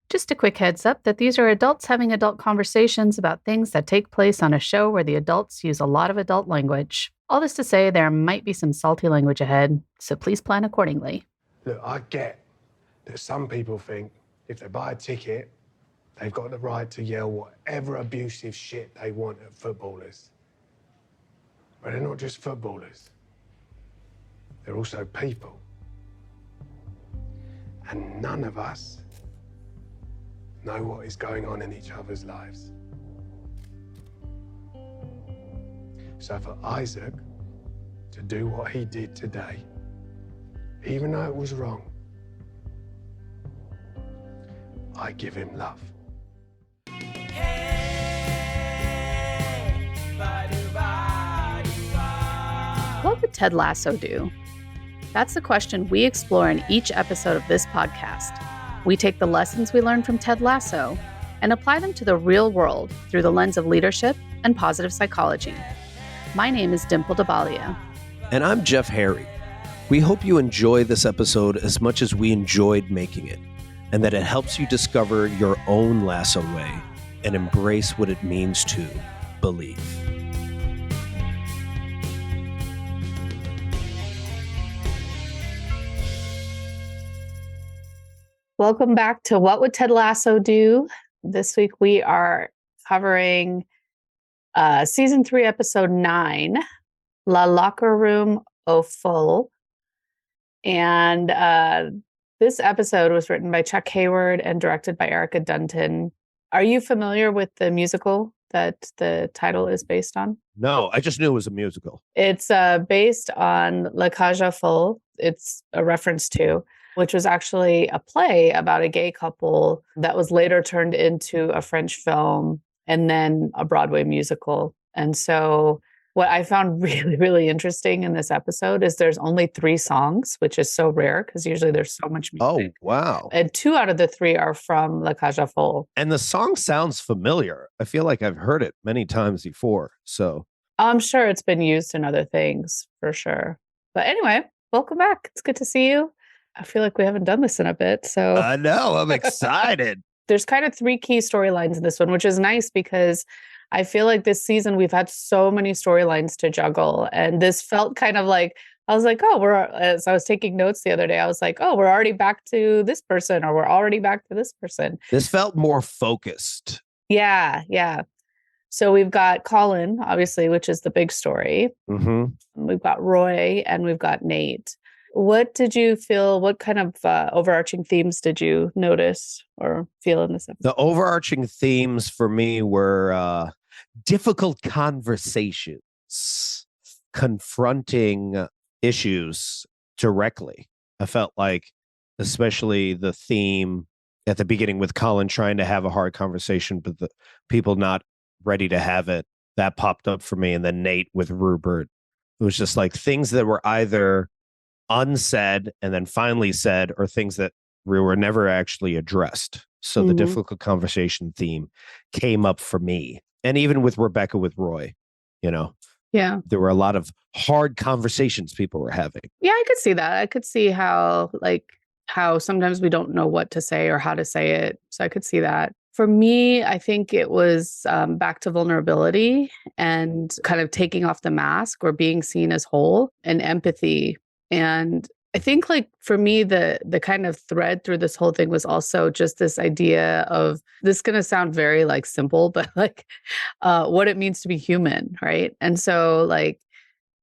Just a quick heads up that these are adults having adult conversations about things that take place on a show where the adults use a lot of adult language. All this to say there might be some salty language ahead, so please plan accordingly. Look, I get that some people think if they buy a ticket, they've got the right to yell whatever abusive shit they want at footballers. But they're not just footballers. They're also people. And none of us know what is going on in each other's lives. So for Isaac to do what he did today, even though it was wrong, I give him love. What would Ted Lasso do? That's the question we explore in each episode of this podcast. We take the lessons we learned from Ted Lasso and apply them to the real world through the lens of leadership and positive psychology. My name is Dimple Dabalia. And I'm Jeff Harry. We hope you enjoy this episode as much as we enjoyed making it, and that it helps you discover your own Lasso way and embrace what it means to believe. Welcome back to What Would Ted Lasso Do? This week we are covering Season 3, Episode 9, Locker Room Aux Folles. And this episode was written by Chuck Hayward and directed by Erica Dunton. Are you familiar with the musical that the title is based on? No, I just knew it was a musical. It's based on Locker Room Aux Folles. It's a reference to, which was actually a play about a gay couple that was later turned into a French film and then a Broadway musical. And so what I found really, really interesting in this episode is there's only 3 songs, which is so rare because usually there's so much music. Oh, wow. And 2 out of the 3 are from Locker Room Aux Folles. And the song sounds familiar. I feel like I've heard it many times before. So I'm sure it's been used in other things for sure. But anyway, welcome back. It's good to see you. I feel like we haven't done this in a bit. So I know, I'm excited. There's kind of 3 key storylines in this one, which is nice because I feel like this season we've had so many storylines to juggle. And this felt kind of like, I was like, as I was taking notes the other day, I was like, we're already back to this person, or we're already back to this person. This felt more focused. Yeah. So we've got Colin, obviously, which is the big story. Mm-hmm. We've got Roy and we've got Nate. What did you feel? What kind of overarching themes did you notice or feel in this episode? The overarching themes for me were difficult conversations, confronting issues directly. I felt like, especially the theme at the beginning with Colin trying to have a hard conversation, but the people not ready to have it, that popped up for me. And then Nate with Rupert. It was just like things that were either unsaid and then finally said, or things that were never actually addressed. So the difficult conversation theme came up for me. And even with Rebecca, with Roy, there were a lot of hard conversations people were having. Yeah, I could see that. I could see how sometimes we don't know what to say or how to say it. So I could see that. For me, I think it was back to vulnerability and kind of taking off the mask or being seen as whole, and empathy. And I think for me, the kind of thread through this whole thing was also just this idea of, this is going to sound very simple, but what it means to be human. Right. And so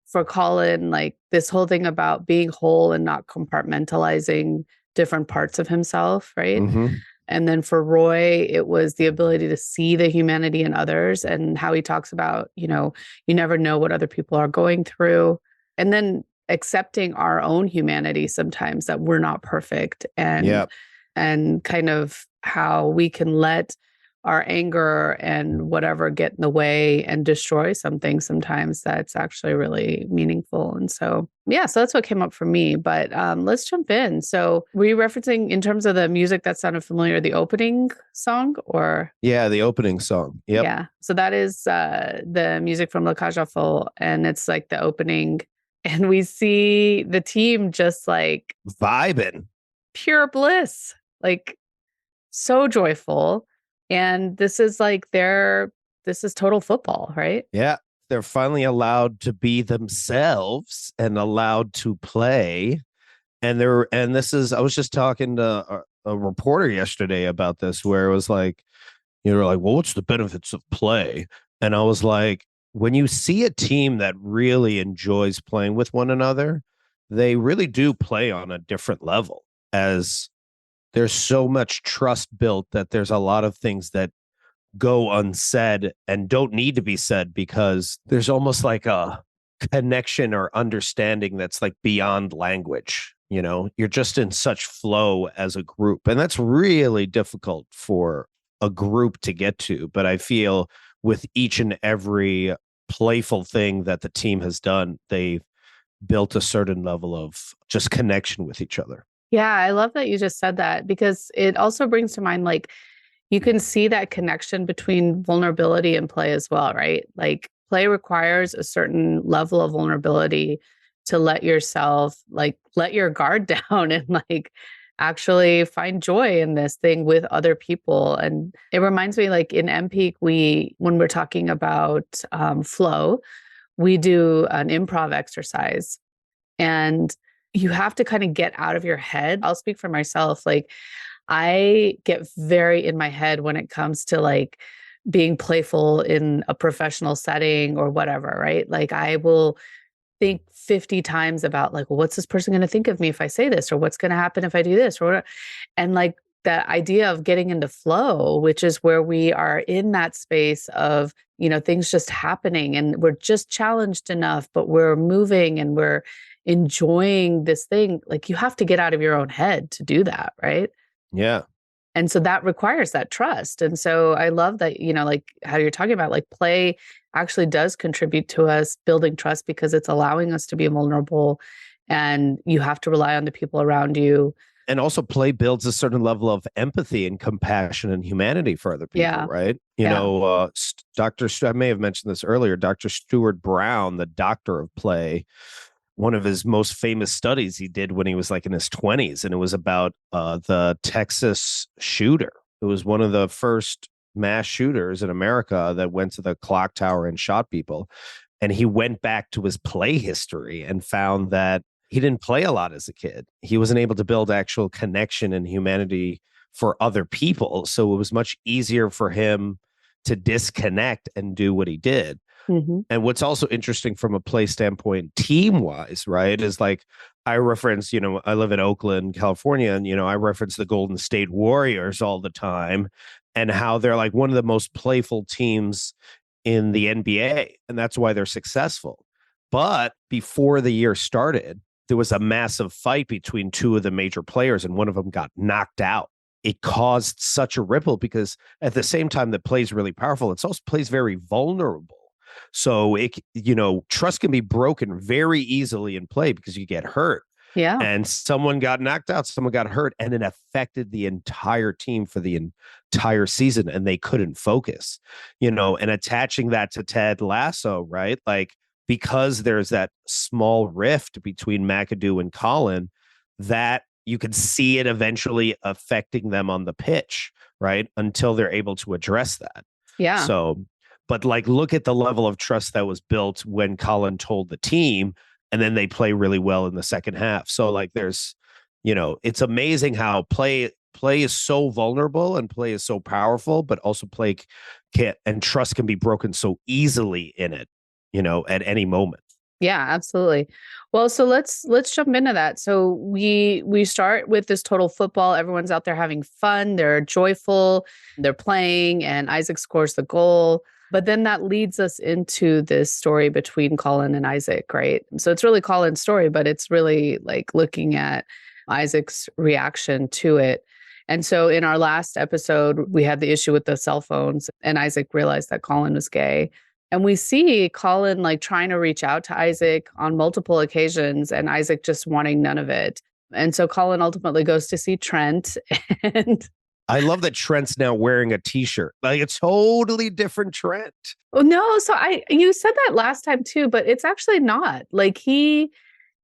for Colin, this whole thing about being whole and not compartmentalizing different parts of himself. Right. Mm-hmm. And then for Roy, it was the ability to see the humanity in others, and how he talks about, you never know what other people are going through. And then accepting our own humanity sometimes, that we're not perfect, and kind of how we can let our anger and whatever get in the way and destroy something sometimes that's actually really meaningful. And so, so that's what came up for me. But let's jump in. So were you referencing, in terms of the music that sounded familiar, the opening song, or? Yeah, the opening song. Yep. Yeah. So that is the music from Locker Room Aux Folles, and it's the opening. And we see the team just vibing. Pure bliss. so joyful. And this is like this is total football, right? Yeah. They're finally allowed to be themselves and allowed to play. And this is, I was just talking to a reporter yesterday about this, where it was like, like, well, what's the benefits of play? And I was like, when you see a team that really enjoys playing with one another, they really do play on a different level, as there's so much trust built that there's a lot of things that go unsaid and don't need to be said, because there's almost like a connection or understanding that's like beyond language. You're just in such flow as a group, and that's really difficult for a group to get to. But I feel with each and every playful thing that the team has done, they've built a certain level of just connection with each other. Yeah, I love that you just said that, because it also brings to mind, like, you can see that connection between vulnerability and play as well, right? Like, play requires a certain level of vulnerability to let yourself, like, let your guard down and like actually find joy in this thing with other people. And it reminds me, like, in MPeak, when we're talking about flow, we do an improv exercise, and you have to kind of get out of your head. I'll speak for myself. Like, I get very in my head when it comes to like being playful in a professional setting or whatever, right? Like, I will think 50 times about, like, well, what's this person going to think of me if I say this, or what's going to happen if I do this, or whatever. And like, the idea of getting into flow, which is where we are in that space of, things just happening, and we're just challenged enough, but we're moving and we're enjoying this thing. Like, you have to get out of your own head to do that, right? Yeah. And so that requires that trust. And so I love that, like how you're talking about, like, play actually does contribute to us building trust, because it's allowing us to be vulnerable, and you have to rely on the people around you. And also, play builds a certain level of empathy and compassion and humanity for other people, Yeah. right? Yeah. I may have mentioned this earlier, Dr. Stuart Brown, the doctor of play, one of his most famous studies he did when he was like in his 20s, and it was about the Texas shooter. It was one of the first mass shooters in America that went to the clock tower and shot people. And he went back to his play history and found that he didn't play a lot as a kid. He wasn't able to build actual connection and humanity for other people. So it was much easier for him to disconnect and do what he did. Mm-hmm. And what's also interesting from a play standpoint, team wise, right, is like, I reference, I live in Oakland, California, and, I reference the Golden State Warriors all the time, and how they're like one of the most playful teams in the NBA. And that's why they're successful. But before the year started, there was a massive fight between two of the major players, and one of them got knocked out. It caused such a ripple, because at the same time that plays really powerful, it's also plays very vulnerable. So trust can be broken very easily in play, because you get hurt. Yeah. And someone got knocked out, someone got hurt, and it affected the entire team for the entire season, and they couldn't focus. And attaching that to Ted Lasso, right? Like, because there's that small rift between McAdoo and Colin, that you could see it eventually affecting them on the pitch, right? Until they're able to address that. Yeah. So, but like, look at the level of trust that was built when Colin told the team, and then they play really well in the second half. So like, there's, it's amazing how play is so vulnerable and play is so powerful, but also play and trust can be broken so easily in it, at any moment. Yeah, absolutely. Well, so let's jump into that. So we start with this total football. Everyone's out there having fun. They're joyful. They're playing, and Isaac scores the goal. But then that leads us into this story between Colin and Isaac, right? So it's really Colin's story, but it's really like looking at Isaac's reaction to it. And so in our last episode, we had the issue with the cell phones, and Isaac realized that Colin was gay. And we see Colin like trying to reach out to Isaac on multiple occasions, and Isaac just wanting none of it. And so Colin ultimately goes to see Trent. And I love that Trent's now wearing a t-shirt, like a totally different Trent. oh no, so you said that last time too, but it's actually not. Like, he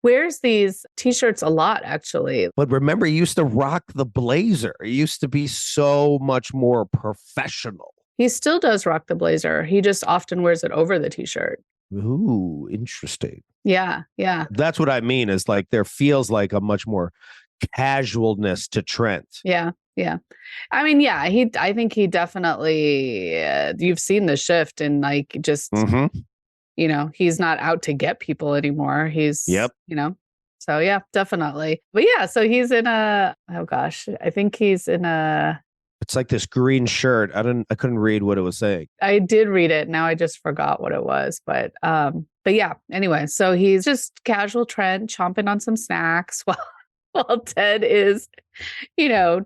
wears these t-shirts a lot, actually. But remember, he used to rock the blazer. He used to be so much more professional. He still does rock the blazer. He just often wears it over the t-shirt. Ooh, interesting. Yeah. Yeah. That's what I mean is like there feels like a much more casualness to Trent. Yeah. Yeah. I mean, yeah, I think he definitely, you've seen the shift in like just, you know, he's not out to get people anymore. He's, you know, so yeah, definitely. But yeah, so he's in oh gosh, I think he's in it's like this green shirt. I couldn't read what it was saying. I did read it. Now I just forgot what it was, but yeah, anyway, so he's just casual Trent chomping on some snacks while Ted is, you know,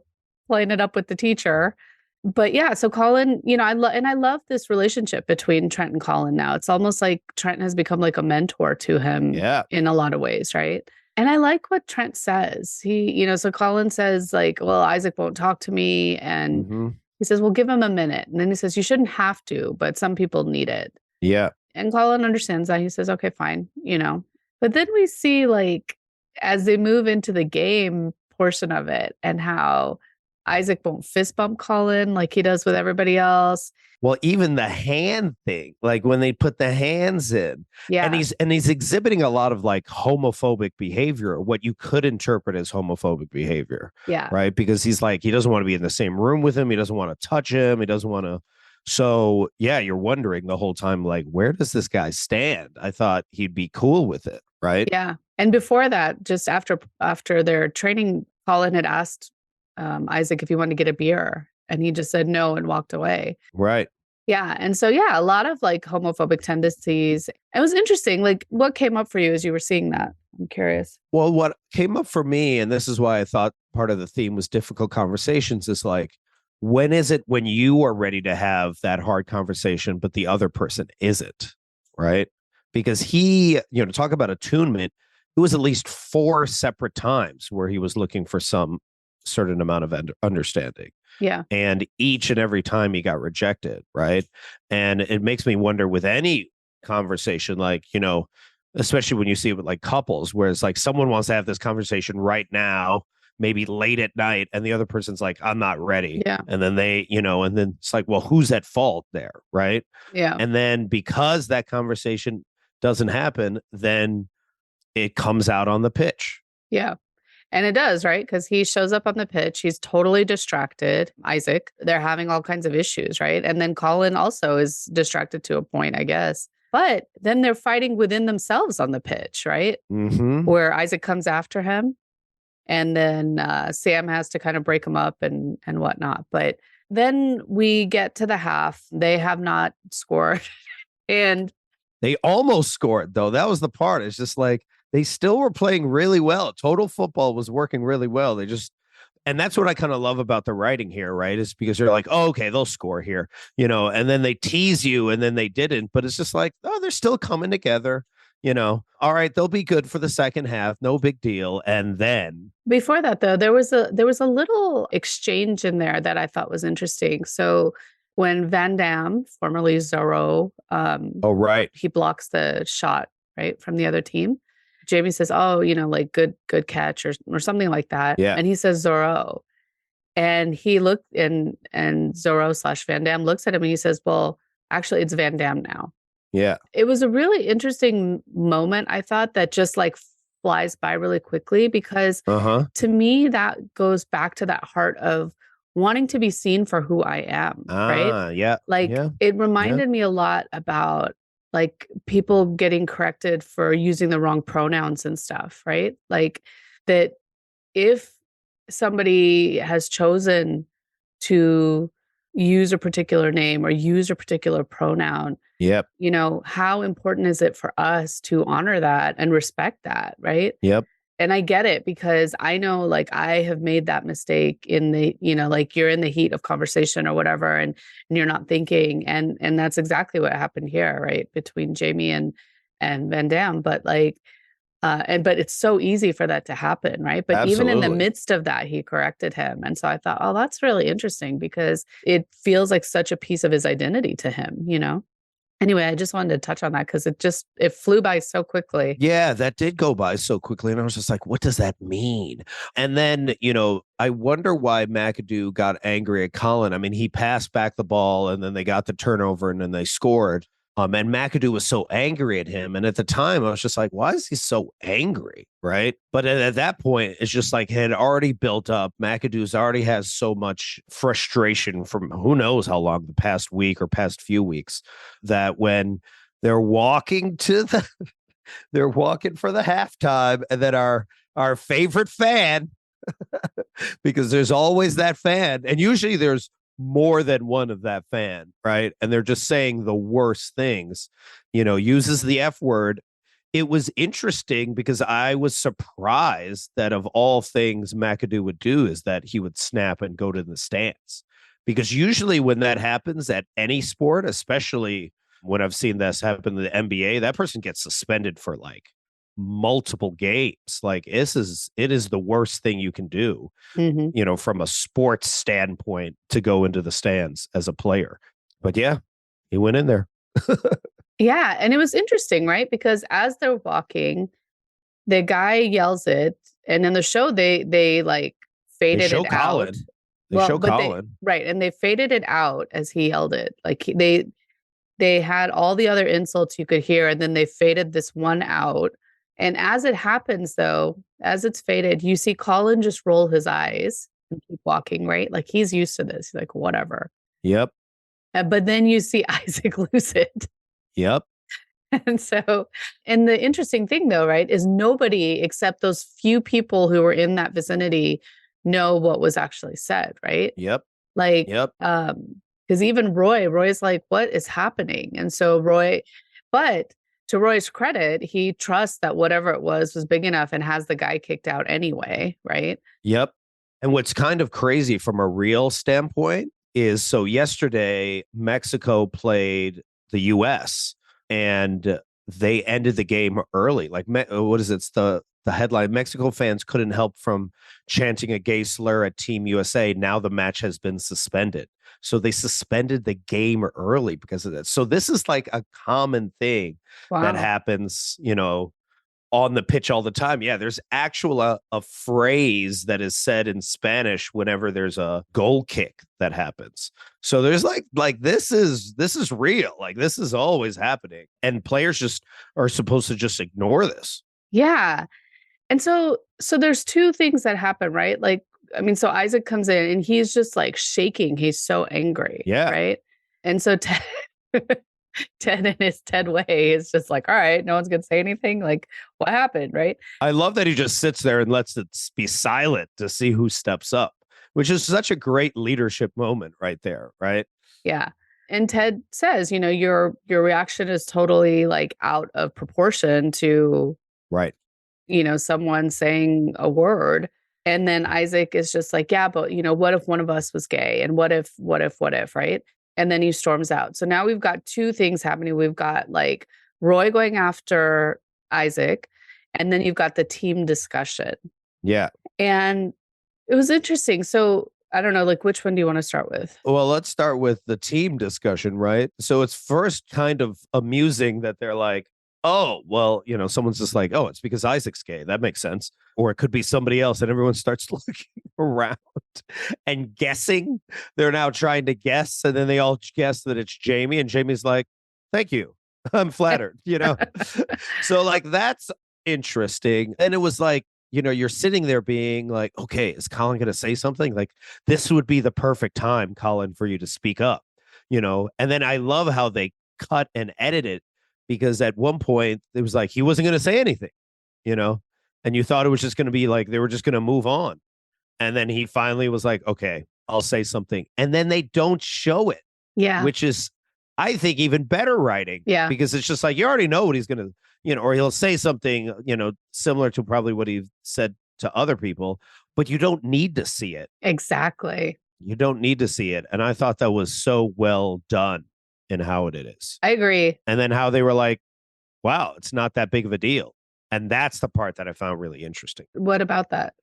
playing it up with the teacher. But yeah, so Colin, you know, I love this relationship between Trent and Colin now. It's almost like Trent has become like a mentor to him in a lot of ways, right? And I like what Trent says. He, you know, so Colin says like, well, Isaac won't talk to me. And he says, well, give him a minute. And then he says, you shouldn't have to, but some people need it. Yeah. And Colin understands that. He says, okay, fine, you know. But then we see like, as they move into the game portion of it and how Isaac won't fist bump Colin like he does with everybody else. Well, even the hand thing, like when they put the hands in, and he's exhibiting a lot of like homophobic behavior, what you could interpret as homophobic behavior. Yeah. Right. Because he's like, he doesn't want to be in the same room with him. He doesn't want to touch him. He doesn't want to. So, yeah, you're wondering the whole time, like, where does this guy stand? I thought he'd be cool with it. Right. Yeah. And before that, just after their training, Colin had asked Isaac if he wanted to get a beer, and he just said no and walked away. Right. Yeah. And so, yeah, a lot of like homophobic tendencies. It was interesting. Like, what came up for you as you were seeing that? I'm curious. Well, what came up for me, and this is why I thought part of the theme was difficult conversations, is like, when is it when you are ready to have that hard conversation, but the other person isn't, right? Because he, you know, talk about attunement, it was at least 4 separate times where he was looking for some certain amount of understanding. Yeah. And each and every time he got rejected, right? And it makes me wonder with any conversation, like, you know, especially when you see it with like couples, where it's like someone wants to have this conversation right now, maybe late at night, and the other person's like, I'm not ready. Yeah. And then they, you know, and then it's like, well, who's at fault there? Right. Yeah. And then because that conversation doesn't happen, then it comes out on the pitch. Yeah. And it does, right? Because he shows up on the pitch. He's totally distracted. Isaac, they're having all kinds of issues, right? And then Colin also is distracted to a point, I guess. But then they're fighting within themselves on the pitch, right? Where Isaac comes after him. And then Sam has to kind of break him up and whatnot. But then we get to the half. They have not scored. And they almost scored, though. That was the part. It's just like, they still were playing really well. Total football was working really well. And that's what I kind of love about the writing here, right? Is because you're like, oh, okay, they'll score here, you know, and then they tease you and then they didn't. But it's just like, oh, they're still coming together, you know. All right, they'll be good for the second half. No big deal. And then before that, though, there was a little exchange in there that I thought was interesting. So when Van Damme, formerly Zorro, he blocks the shot, right, from the other team. Jamie says, oh, you know, like good catch or something like that. Yeah. And he says Zorro. And he looked and Zorro / Van Damme looks at him and he says, well, actually it's Van Damme now. Yeah. It was a really interesting moment, I thought, that just like flies by really quickly because to me, that goes back to that heart of wanting to be seen for who I am. Right. Yeah. Like it reminded me a lot about like people getting corrected for using the wrong pronouns and stuff, right? Like that if somebody has chosen to use a particular name or use a particular pronoun, you know, how important is it for us to honor that and respect that, right? Yep. And I get it because I know like I have made that mistake in the, you know, like you're in the heat of conversation or whatever and you're not thinking. And that's exactly what happened here, right? Between Jamie and Van Damme. But like, but it's so easy for that to happen, right? But Absolutely. even in the midst of that, he corrected him. And so I thought, oh, that's really interesting because it feels like such a piece of his identity to him, you know? Anyway, I just wanted to touch on that because it flew by so quickly. Yeah, that did go by so quickly. And I was just like, what does that mean? And then, I wonder why McAdoo got angry at Colin. I mean, he passed back the ball and then they got the turnover and then they scored. And McAdoo was so angry at him. And at the time, I was just like, why is he so angry? Right. But at that point, it's just like it had already built up. McAdoo's already has so much frustration from who knows how long, the past week or past few weeks, that when they're walking to the they're walking for the halftime, and then our favorite fan, because there's always that fan, and usually there's more than one of that fan, right? And they're just saying the worst things, uses the F word. It was interesting because I was surprised that of all things McAdoo would do is that he would snap and go to the stands. Because usually when that happens at any sport, especially when I've seen this happen in the NBA, that person gets suspended for like multiple games. Like it is the worst thing you can do, from a sports standpoint, to go into the stands as a player. But yeah, he went in there. Yeah. And it was interesting, right? Because as they're walking, the guy yells it. And in the show, they like faded it out. They show Colin. Right. And they faded it out as he yelled it. Like they had all the other insults you could hear, and then they faded this one out. And as it happens, though, as it's faded, you see Colin just roll his eyes and keep walking, right? Like he's used to this. He's like, whatever. Yep. But then you see Isaac lose it. Yep. And the interesting thing, though, right, is nobody except those few people who were in that vicinity know what was actually said, right? Yep. Like, yep. Because even Roy's like, what is happening? And so but to Roy's credit, he trusts that whatever it was big enough and has the guy kicked out anyway, right? Yep. And what's kind of crazy from a real standpoint is, so yesterday, Mexico played the US and they ended the game early. Like, what is it? It's the headline: Mexico fans couldn't help from chanting a gay slur at Team USA. Now the match has been suspended. So they suspended the game early because of that. So this is like a common thing that happens, on the pitch all the time. Yeah, there's a phrase that is said in Spanish whenever there's a goal kick that happens. So there's like this is real. Like this is always happening, and players just are supposed to just ignore this. Yeah. And so there's two things that happen, right? Like, I mean, so Isaac comes in and he's just like shaking. He's so angry. Yeah. Right. And so Ted in his Ted way is just like, all right, no one's going to say anything. Like, what happened? Right. I love that he just sits there and lets it be silent to see who steps up, which is such a great leadership moment right there. Right. Yeah. And Ted says, your reaction is totally like out of proportion to, right, someone saying a word. And then Isaac is just like, yeah, but what if one of us was gay? And what if, right? And then he storms out. So now we've got two things happening. We've got like Roy going after Isaac, and then you've got the team discussion. Yeah. And it was interesting. So I don't know, like, which one do you want to start with? Well, let's start with the team discussion, right? So it's first kind of amusing that they're like, oh, well, someone's just like, oh, it's because Isaac's gay. That makes sense. Or it could be somebody else. And everyone starts looking around and guessing. They're now trying to guess. And then they all guess that it's Jamie. And Jamie's like, thank you. I'm flattered, So like, that's interesting. And it was like, you're sitting there being like, okay, is Colin going to say something? Like, this would be the perfect time, Colin, for you to speak up, And then I love how they cut and edit it, because at one point it was like he wasn't going to say anything, and you thought it was just going to be like they were just going to move on. And then he finally was like, okay, I'll say something. And then they don't show it. Yeah. Which is, I think, even better writing. Yeah. Because it's just like, you already know what he's going to, or he'll say something, similar to probably what he said to other people, but you don't need to see it. Exactly. You don't need to see it. And I thought that was so well done in how it is. I agree. And then how they were like, wow, it's not that big of a deal. And that's the part that I found really interesting. What about that?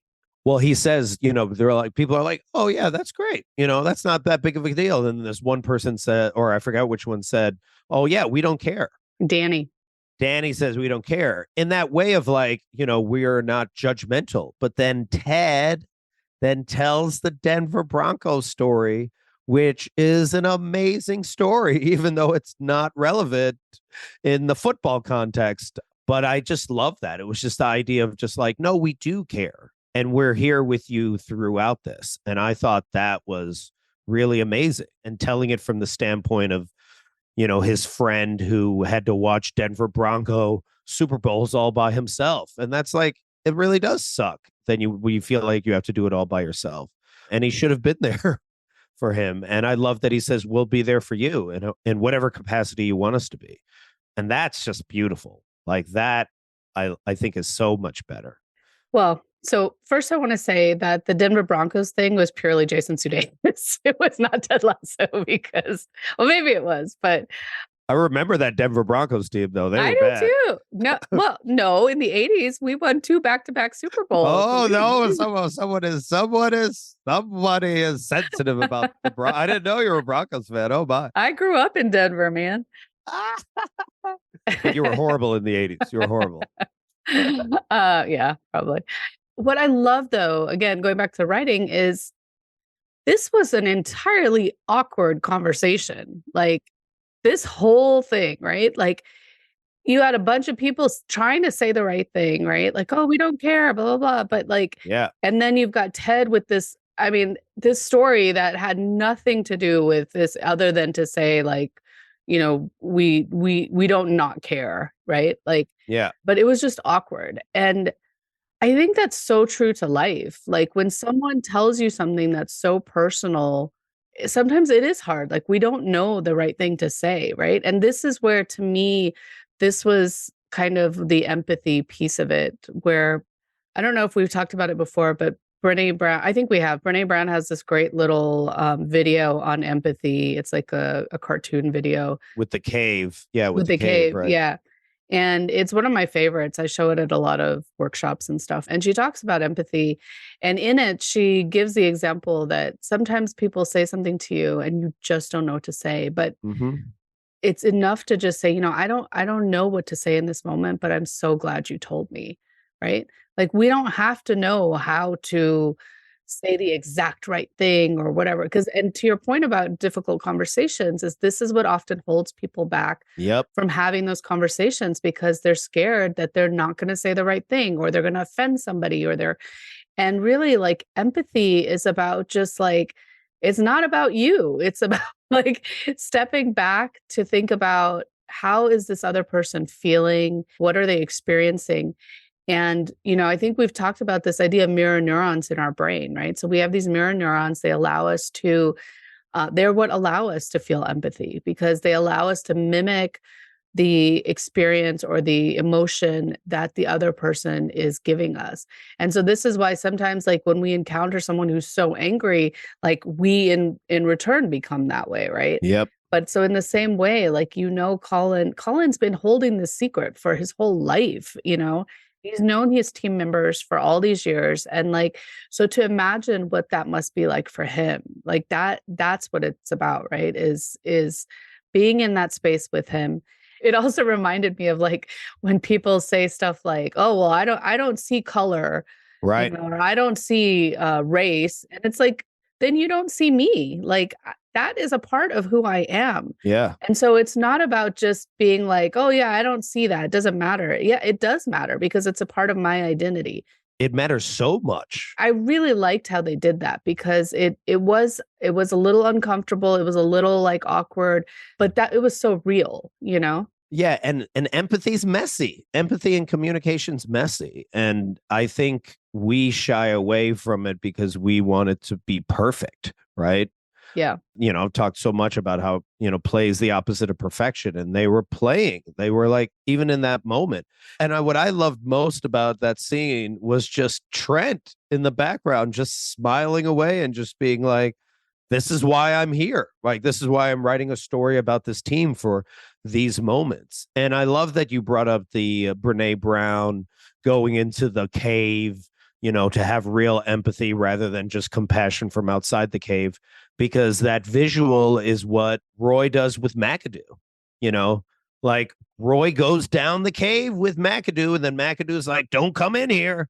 Well, he says, they're like, people are like, oh, yeah, that's great. That's not that big of a deal. And this one person said, or I forgot which one said, oh, yeah, we don't care. Danny. Danny says we don't care in that way of like, we're not judgmental. But then Ted then tells the Denver Broncos story, which is an amazing story, even though it's not relevant in the football context. But I just love that. It was just the idea of just like, no, we do care. And we're here with you throughout this. And I thought that was really amazing. And telling it from the standpoint of, his friend who had to watch Denver Bronco Super Bowls all by himself. And that's like, it really does suck. Then you feel like you have to do it all by yourself. And he should have been there for him. And I love that he says, we'll be there for you in whatever capacity you want us to be. And that's just beautiful. Like that, I think is so much better. Well, so first I want to say that the Denver Broncos thing was purely Jason Sudeikis. It was not Ted Lasso because, well, maybe it was, but I remember that Denver Broncos team though. They were bad. Too. No, well, no, in the 80s we won 2 back-to-back Super Bowls. Oh no, somebody is sensitive about the Broncos. I didn't know you were a Broncos fan. Oh my. I grew up in Denver, man. But you were horrible in the 80s. You were horrible. Yeah, probably. What I love though, again, going back to writing, is this was an entirely awkward conversation. Like this whole thing, right? Like you had a bunch of people trying to say the right thing, right? Like, oh, we don't care, blah, blah, blah. But like, yeah. And then you've got Ted with this, this story that had nothing to do with this other than to say like, we don't not care, right? Like, yeah. But it was just awkward. And I think that's so true to life. Like when someone tells you something that's so personal, sometimes it is hard. Like we don't know the right thing to say, right? And this is where, to me, this was kind of the empathy piece of it, where I don't know if we've talked about it before, but Brene Brown, I think we have. Brene Brown has this great little video on empathy. It's like a cartoon video. With the cave. Yeah, with the cave, right? Yeah. And it's one of my favorites. I show it at a lot of workshops and stuff. And she talks about empathy. And in it, she gives the example that sometimes people say something to you and you just don't know what to say. But it's enough to just say, I don't know what to say in this moment, but I'm so glad you told me, right? Like we don't have to know how to say the exact right thing or whatever. And to your point about difficult conversations, this is what often holds people back from having those conversations, because they're scared that they're not going to say the right thing, or they're going to offend somebody, and really like empathy is about just like, it's not about you. It's about like stepping back to think about, how is this other person feeling? What are they experiencing? And, I think we've talked about this idea of mirror neurons in our brain, right? So we have these mirror neurons. They allow us to, they're what allow us to feel empathy, because they allow us to mimic the experience or the emotion that the other person is giving us. And so this is why sometimes, like when we encounter someone who's so angry, like we in return become that way, right? Yep. But so in the same way, like, Colin's been holding this secret for his whole life, He's known his team members for all these years. And like, so to imagine what that must be like for him, like that's what it's about, right? Is being in that space with him. It also reminded me of like when people say stuff like, oh, well, I don't see color, right? Or I don't see race. And it's like, then you don't see me. Like that is a part of who I am. Yeah. And so it's not about just being like, oh yeah, I don't see that. It doesn't matter. Yeah, it does matter, because it's a part of my identity. It matters so much. I really liked how they did that, because it was a little uncomfortable. It was a little like awkward, but that it was so real, Yeah, and empathy's messy. Empathy and communication's messy. And I think we shy away from it because we want it to be perfect, right? Yeah. I've talked so much about how, play is the opposite of perfection. And they were playing. They were like, even in that moment. And what I loved most about that scene was just Trent in the background, just smiling away and just being like, this is why I'm here. Like, this is why I'm writing a story about this team, for these moments. And I love that you brought up the Brene Brown going into the cave, to have real empathy rather than just compassion from outside the cave, because that visual is what Roy does with McAdoo. Like Roy goes down the cave with McAdoo, and then McAdoo's like, don't come in here.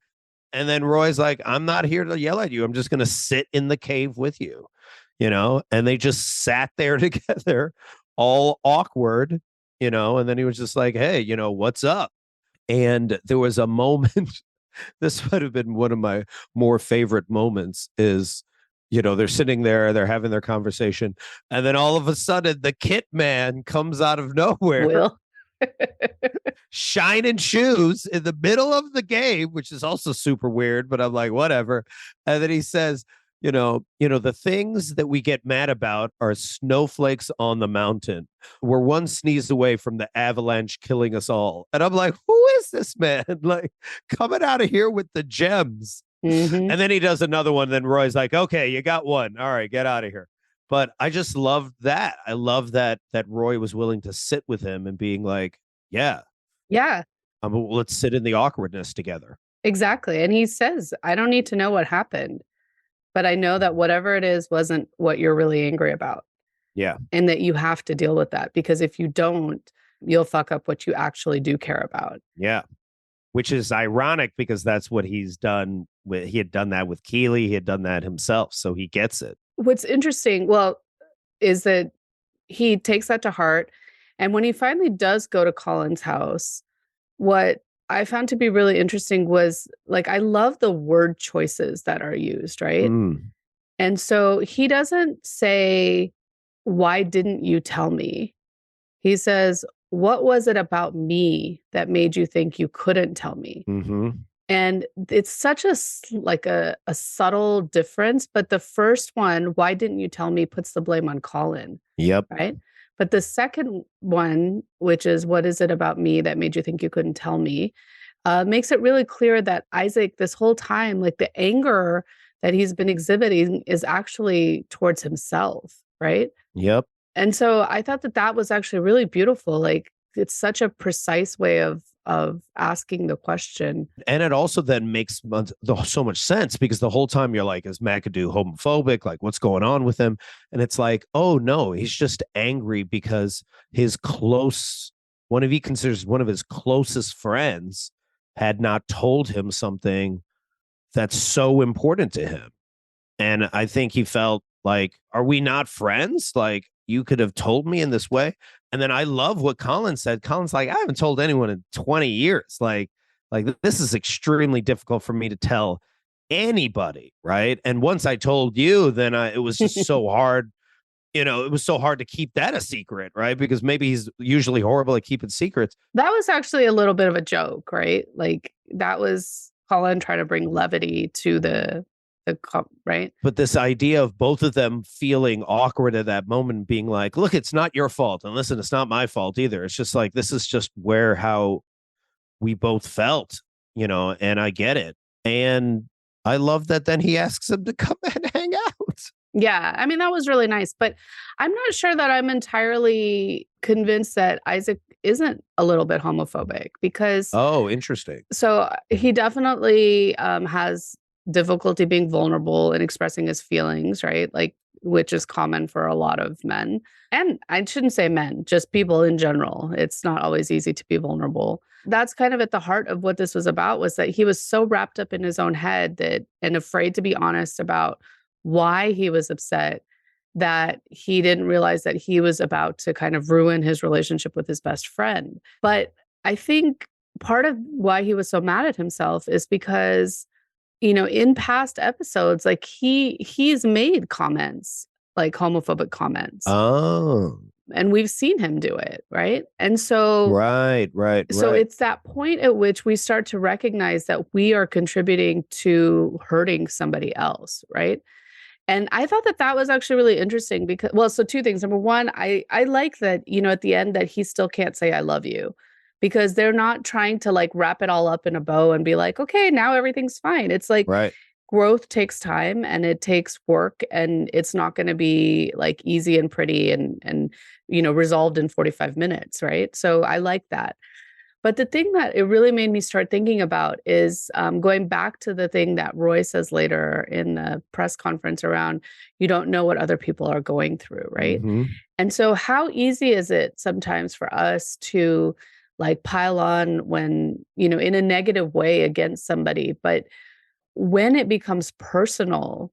And then Roy's like, I'm not here to yell at you. I'm just going to sit in the cave with you, and they just sat there together, all awkward, and then he was just like, hey, what's up? And there was a moment, this might have been one of my more favorite moments is, they're sitting there, they're having their conversation. And then all of a sudden the kit man comes out of nowhere. Will. Shining shoes in the middle of the game, which is also super weird, but I'm like, whatever. And then he says, the things that we get mad about are snowflakes on the mountain. We're one sneeze away from the avalanche killing us all. And I'm like, who is this man? Like coming out of here with the gems. Mm-hmm. And then he does another one. Then Roy's like, okay, you got one. All right, get out of here. But I just loved that. I love that Roy was willing to sit with him and being like, yeah. Yeah. Let's sit in the awkwardness together. Exactly. And he says, I don't need to know what happened, but I know that whatever it is wasn't what you're really angry about. Yeah. And that you have to deal with that, because if you don't, you'll fuck up what you actually do care about. Yeah. Which is ironic because that's what he's done. He had done that with Keeley. He had done that himself. So he gets it. What's interesting, is that he takes that to heart. And when he finally does go to Colin's house, what I found to be really interesting was, like, I love the word choices that are used, right? And so he doesn't say, why didn't you tell me? He says, what was it about me that made you think you couldn't tell me? Mm-hmm. And it's such a subtle difference. But the first one, why didn't you tell me, puts the blame on Colin. Yep. Right. But the second one, which is, what is it about me that made you think you couldn't tell me, makes it really clear that Isaac, this whole time, like the anger that he's been exhibiting is actually towards himself. Right. Yep. And so I thought that was actually really beautiful. Like, it's such a precise way of asking the question. And it also then makes so much sense, because the whole time you're like, is McAdoo homophobic? Like, what's going on with him? And it's like, oh no, he's just angry because he considers one of his closest friends had not told him something that's so important to him. And I think he felt like, are we not friends? Like, you could have told me in this way. And then I love what Colin said. Colin's like, I haven't told anyone in 20 years. Like this is extremely difficult for me to tell anybody. Right. And once I told you, then it was just so hard. It was so hard to keep that a secret. Right. Because maybe he's usually horrible at keeping secrets. That was actually a little bit of a joke, right? Like, that was Colin trying to bring levity to the right. But this idea of both of them feeling awkward at that moment, being like, look, it's not your fault. And listen, it's not my fault either. It's just like, this is just how we both felt, and I get it. And I love that then he asks him to come and hang out. Yeah. I mean, that was really nice, but I'm not sure that I'm entirely convinced that Isaac isn't a little bit homophobic, because. Oh, interesting. So he definitely has difficulty being vulnerable and expressing his feelings, right? Like, which is common for a lot of men. And I shouldn't say men, just people in general. It's not always easy to be vulnerable. That's kind of at the heart of what this was about, was that he was so wrapped up in his own head and afraid to be honest about why he was upset, that he didn't realize that he was about to kind of ruin his relationship with his best friend. But I think part of why he was so mad at himself is because, in past episodes, like he's made comments, like homophobic comments. Oh. And we've seen him do it, right? And so Right. So it's that point at which we start to recognize that we are contributing to hurting somebody else, right? And I thought that was actually really interesting because, so two things. Number one, I like that, at the end, that he still can't say I love you, because they're not trying to like wrap it all up in a bow and be like, okay, now everything's fine. It's like, right. Growth takes time and it takes work, and it's not going to be like easy and pretty and resolved in 45 minutes. Right. So I like that. But the thing that it really made me start thinking about is going back to the thing that Roy says later in the press conference around you don't know what other people are going through, right? Mm-hmm. And so how easy is it sometimes for us to like pile on when, in a negative way against somebody, but when it becomes personal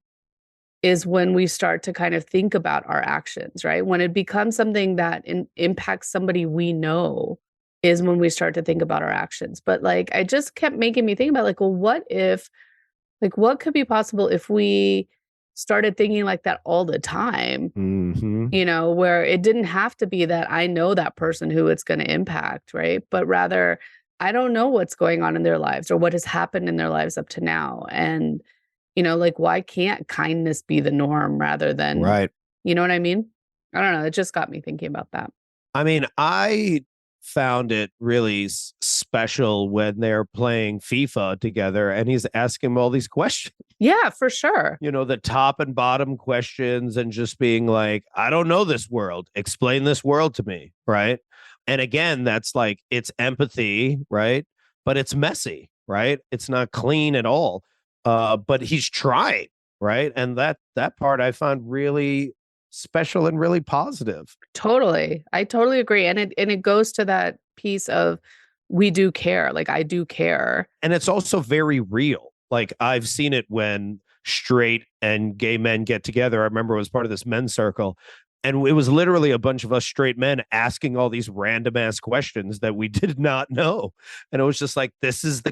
is when we start to kind of think about our actions, right? When it becomes something that impacts somebody we know is when we start to think about our actions. But like, I just kept making me think about like, well, what if, like, what could be possible if we started thinking like that all the time, Mm-hmm. where it didn't have to be that I know that person who it's going to impact, right? But rather, I don't know what's going on in their lives or what has happened in their lives up to now. And like, why can't kindness be the norm rather than, Right. you know what I mean? I don't know. It just got me thinking about that. I mean, I found it really special when they're playing FIFA together and he's asking him all these questions, Yeah, for sure. the top and bottom questions and just being like, I don't know this world. Explain this world to me. Right. And again, that's like, it's empathy. Right. But it's messy. Right. It's not clean at all. But he's trying. Right. And that part I found really special and really positive. Totally. I totally agree. And it goes to that piece of we do care. Like I do care. And it's also very real. Like I've seen it when straight and gay men get together. I remember it was part of this men's circle. And it was literally a bunch of us straight men asking all these random ass questions that we did not know. And it was just like, this is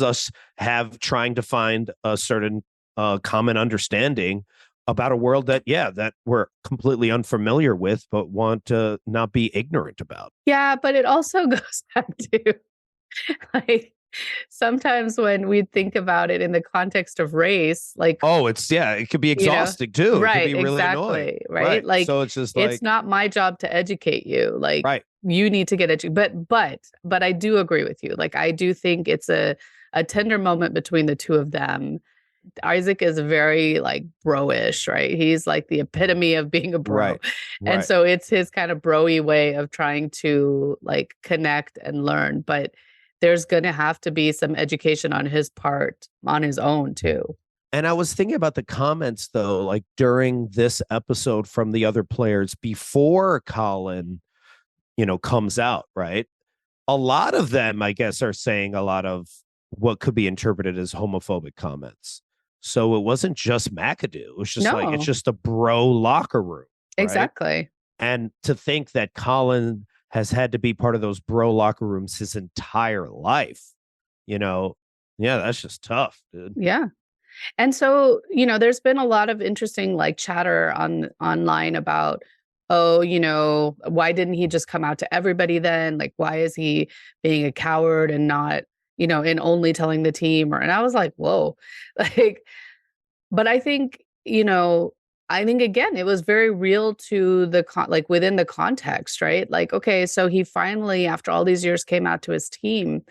us trying to find a certain common understanding about a world that we're completely unfamiliar with, but want to not be ignorant about. Yeah, but it also goes back to like sometimes when we think about it in the context of race, like, It could be exhausting too. It could right, be really annoying. exactly, right? Like, So it's just it's like, not my job to educate you. Like, right. you need to get educated. But I do agree with you. Like, I do think it's a tender moment between the two of them. Isaac is very like bro-ish, right? He's like the epitome of being a bro. Right. And Right. so it's his kind of bro-y way of trying to like connect and learn. But there's going to have to be some education on his part on his own too. And I was thinking about the comments though, like during this episode from the other players before Colin, comes out, right? A lot of them, I guess, are saying a lot of what could be interpreted as homophobic comments. So it wasn't just McAdoo. It was just like, it's No, just a bro locker room. Right? exactly. And to think that Colin has had to be part of those bro locker rooms his entire life, that's just tough, dude. Yeah. And so, there's been a lot of interesting like chatter online about, oh, why didn't he just come out to everybody then? Like, why is he being a coward and not, and only telling the team? And I was like, whoa, like, but I think again, it was very real to the like within the context, right? Like, okay, so he finally, after all these years, came out to his team.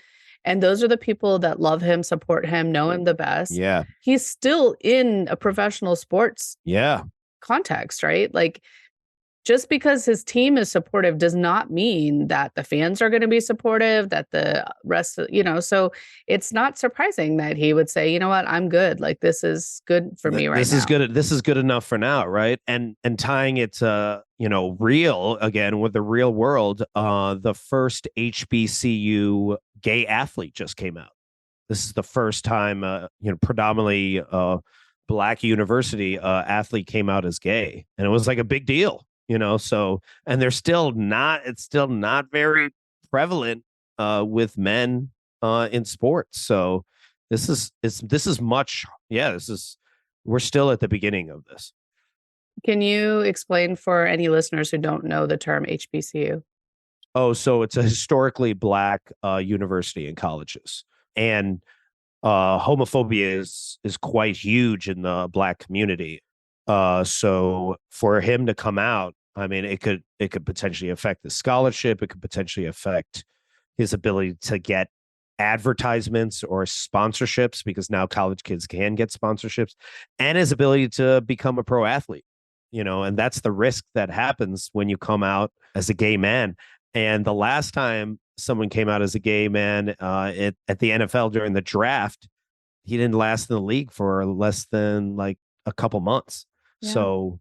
And those are the people that love him, support him, know him the best. Yeah. He's still in a professional sports Yeah. context, right? Like, just because his team is supportive does not mean that the fans are going to be supportive, that the rest of, so it's not surprising that he would say, you know what, I'm good. Like, this is good for me right now. This is good. This is good enough for now. Right. And tying it to, real again with the real world, the first HBCU gay athlete just came out. This is the first time, predominantly Black university athlete came out as gay. And it was like a big deal. So, and it's still not very prevalent with men in sports. So this is much, we're still at the beginning of this. Can you explain for any listeners who don't know the term HBCU? Oh, so it's a historically Black university and colleges, and homophobia is quite huge in the Black community. So for him to come out, I mean, it could potentially affect the scholarship. It could potentially affect his ability to get advertisements or sponsorships, because now college kids can get sponsorships, and his ability to become a pro athlete, and that's the risk that happens when you come out as a gay man. And the last time someone came out as a gay man at the NFL during the draft. He didn't last in the league for less than like a couple months. Yeah. So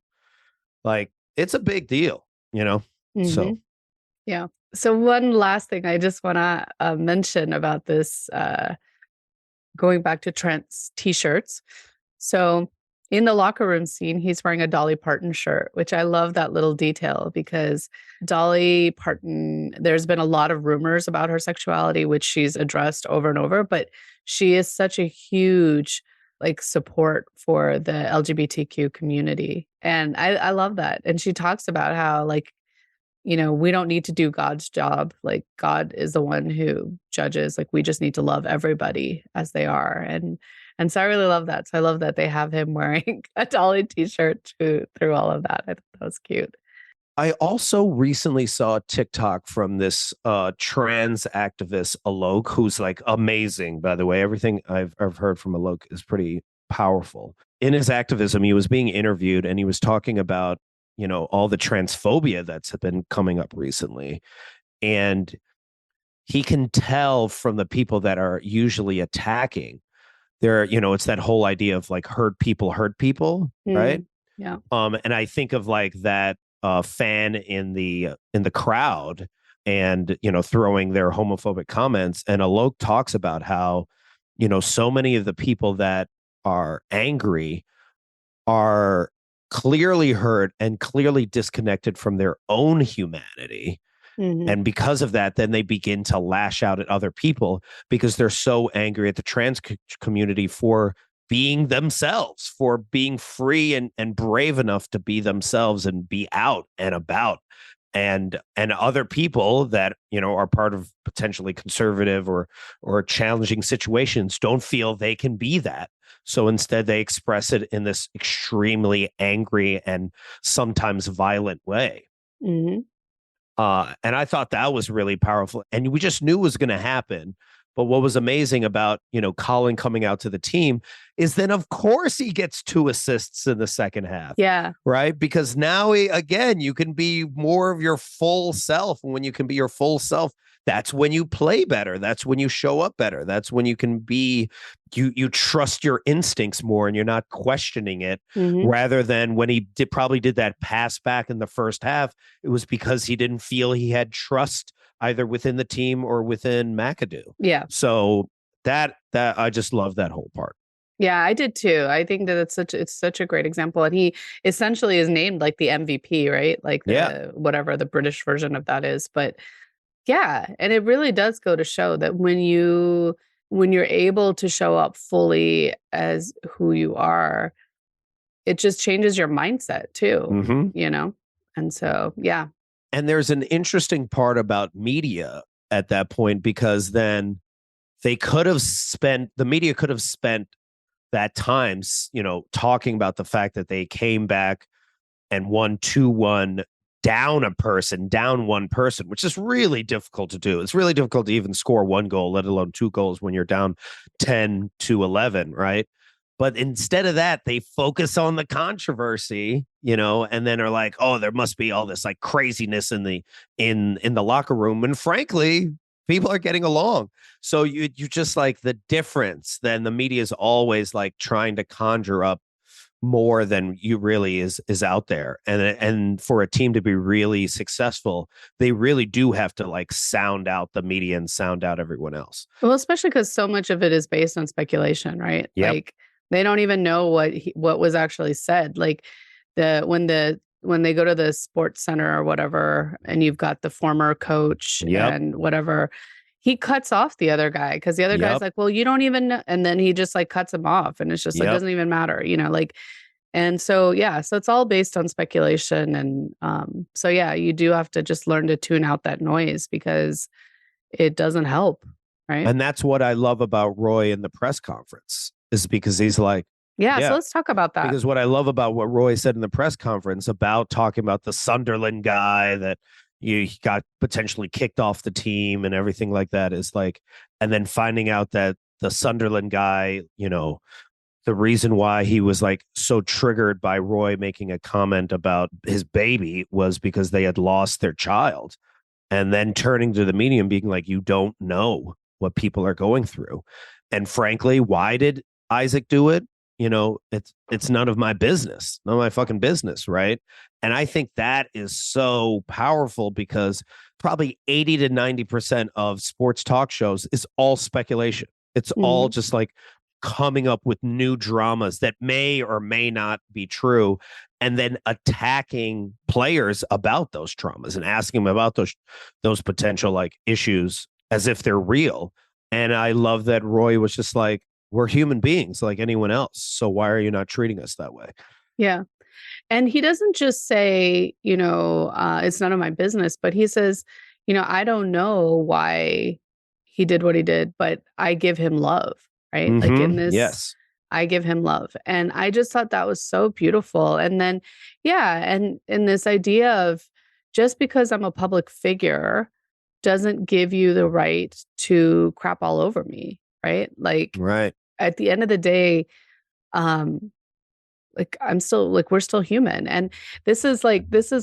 like it's a big deal, you know? So yeah. So one last thing I just want to mention about this, going back to Trent's t-shirts. So in the locker room scene, he's wearing a Dolly Parton shirt, which I love that little detail because Dolly Parton, there's been a lot of rumors about her sexuality, which she's addressed over and over, but she is such a huge like support for the LGBTQ community. And I love that. And she talks about how like, we don't need to do God's job. Like God is the one who judges. Like we just need to love everybody as they are. And so I really love that. So I love that they have him wearing a Dolly t-shirt through all of that. I thought that was cute. I also recently saw a TikTok from this trans activist Alok, who's like amazing, by the way. Everything I've heard from Alok is pretty powerful. In his activism, he was being interviewed and he was talking about all the transphobia that's been coming up recently. And he can tell from the people that are usually attacking, it's that whole idea of like hurt people, right? Yeah. And I think of like that fan in the crowd and, throwing their homophobic comments. And Alok talks about how, so many of the people that are angry are clearly hurt and clearly disconnected from their own humanity. And because of that, then they begin to lash out at other people because they're so angry at the trans community for being themselves, for being free and brave enough to be themselves and be out and about. And other people that, are part of potentially conservative or challenging situations don't feel they can be that. So instead, they express it in this extremely angry and sometimes violent way. And I thought that was really powerful. And we just knew it was going to happen. But what was amazing about, Colin coming out to the team is then, of course, he gets 2 assists in the second half. Yeah. Right. Because now, again, you can be more of your full self. And when you can be your full self, that's when you play better. That's when you show up better. That's when you can be, you trust your instincts more and you're not questioning it, rather than when he probably did that pass back in the first half. It was because he didn't feel he had trust either within the team or within McAdoo. Yeah. So that I just love that whole part. Yeah, I did too. I think that it's such a great example. And he essentially is named like the MVP, right? Like whatever the British version of that is. But yeah, and it really does go to show that when you're able to show up fully as who you are, it just changes your mindset too, And so, yeah. And there's an interesting part about media at that point, because then the media could have spent that time, talking about the fact that they came back and won 2-1 down one person, which is really difficult to do. It's really difficult to even score 1 goal, let alone 2 goals when you're down 10-11, right? But instead of that, they focus on the controversy, and then are like, oh, there must be all this like craziness in the locker room. And frankly, people are getting along. So you just like the difference. Then the media is always like trying to conjure up more than you really is out there. And for a team to be really successful, they really do have to like sound out the media and sound out everyone else. Well, especially because so much of it is based on speculation, right? Yep. Like they don't even know what was actually said. Like when they go to the sports center or whatever, and you've got the former coach and whatever, he cuts off the other guy because the other guy's like, well, you don't even know. And then he just like cuts him off. And it's just like, doesn't even matter, and so, yeah, so it's all based on speculation. And so, yeah, you do have to just learn to tune out that noise because it doesn't help. Right. And that's what I love about Roy in the press conference, is because he's like, so let's talk about that. Because what I love about what Roy said in the press conference about talking about the Sunderland guy that he got potentially kicked off the team and everything like that is like, and then finding out that the Sunderland guy, the reason why he was like so triggered by Roy making a comment about his baby was because they had lost their child. and then turning to the media and being like, you don't know what people are going through. And frankly, why did Isaac do it? It's none of my business, none of my fucking business, right? And I think that is so powerful because probably 80 to 90% of sports talk shows is all speculation. It's all just like coming up with new dramas that may or may not be true, and then attacking players about those traumas and asking them about those potential like issues as if they're real. And I love that Roy was just like, we're human beings like anyone else. So why are you not treating us that way? Yeah. And he doesn't just say, it's none of my business, but he says, I don't know why he did what he did, but I give him love, right? Like in this, yes, I give him love. And I just thought that was so beautiful. And then, yeah. And in this idea of just because I'm a public figure doesn't give you the right to crap all over me, right? Like right. at the end of the day, um, like I'm still like we're still human. And this is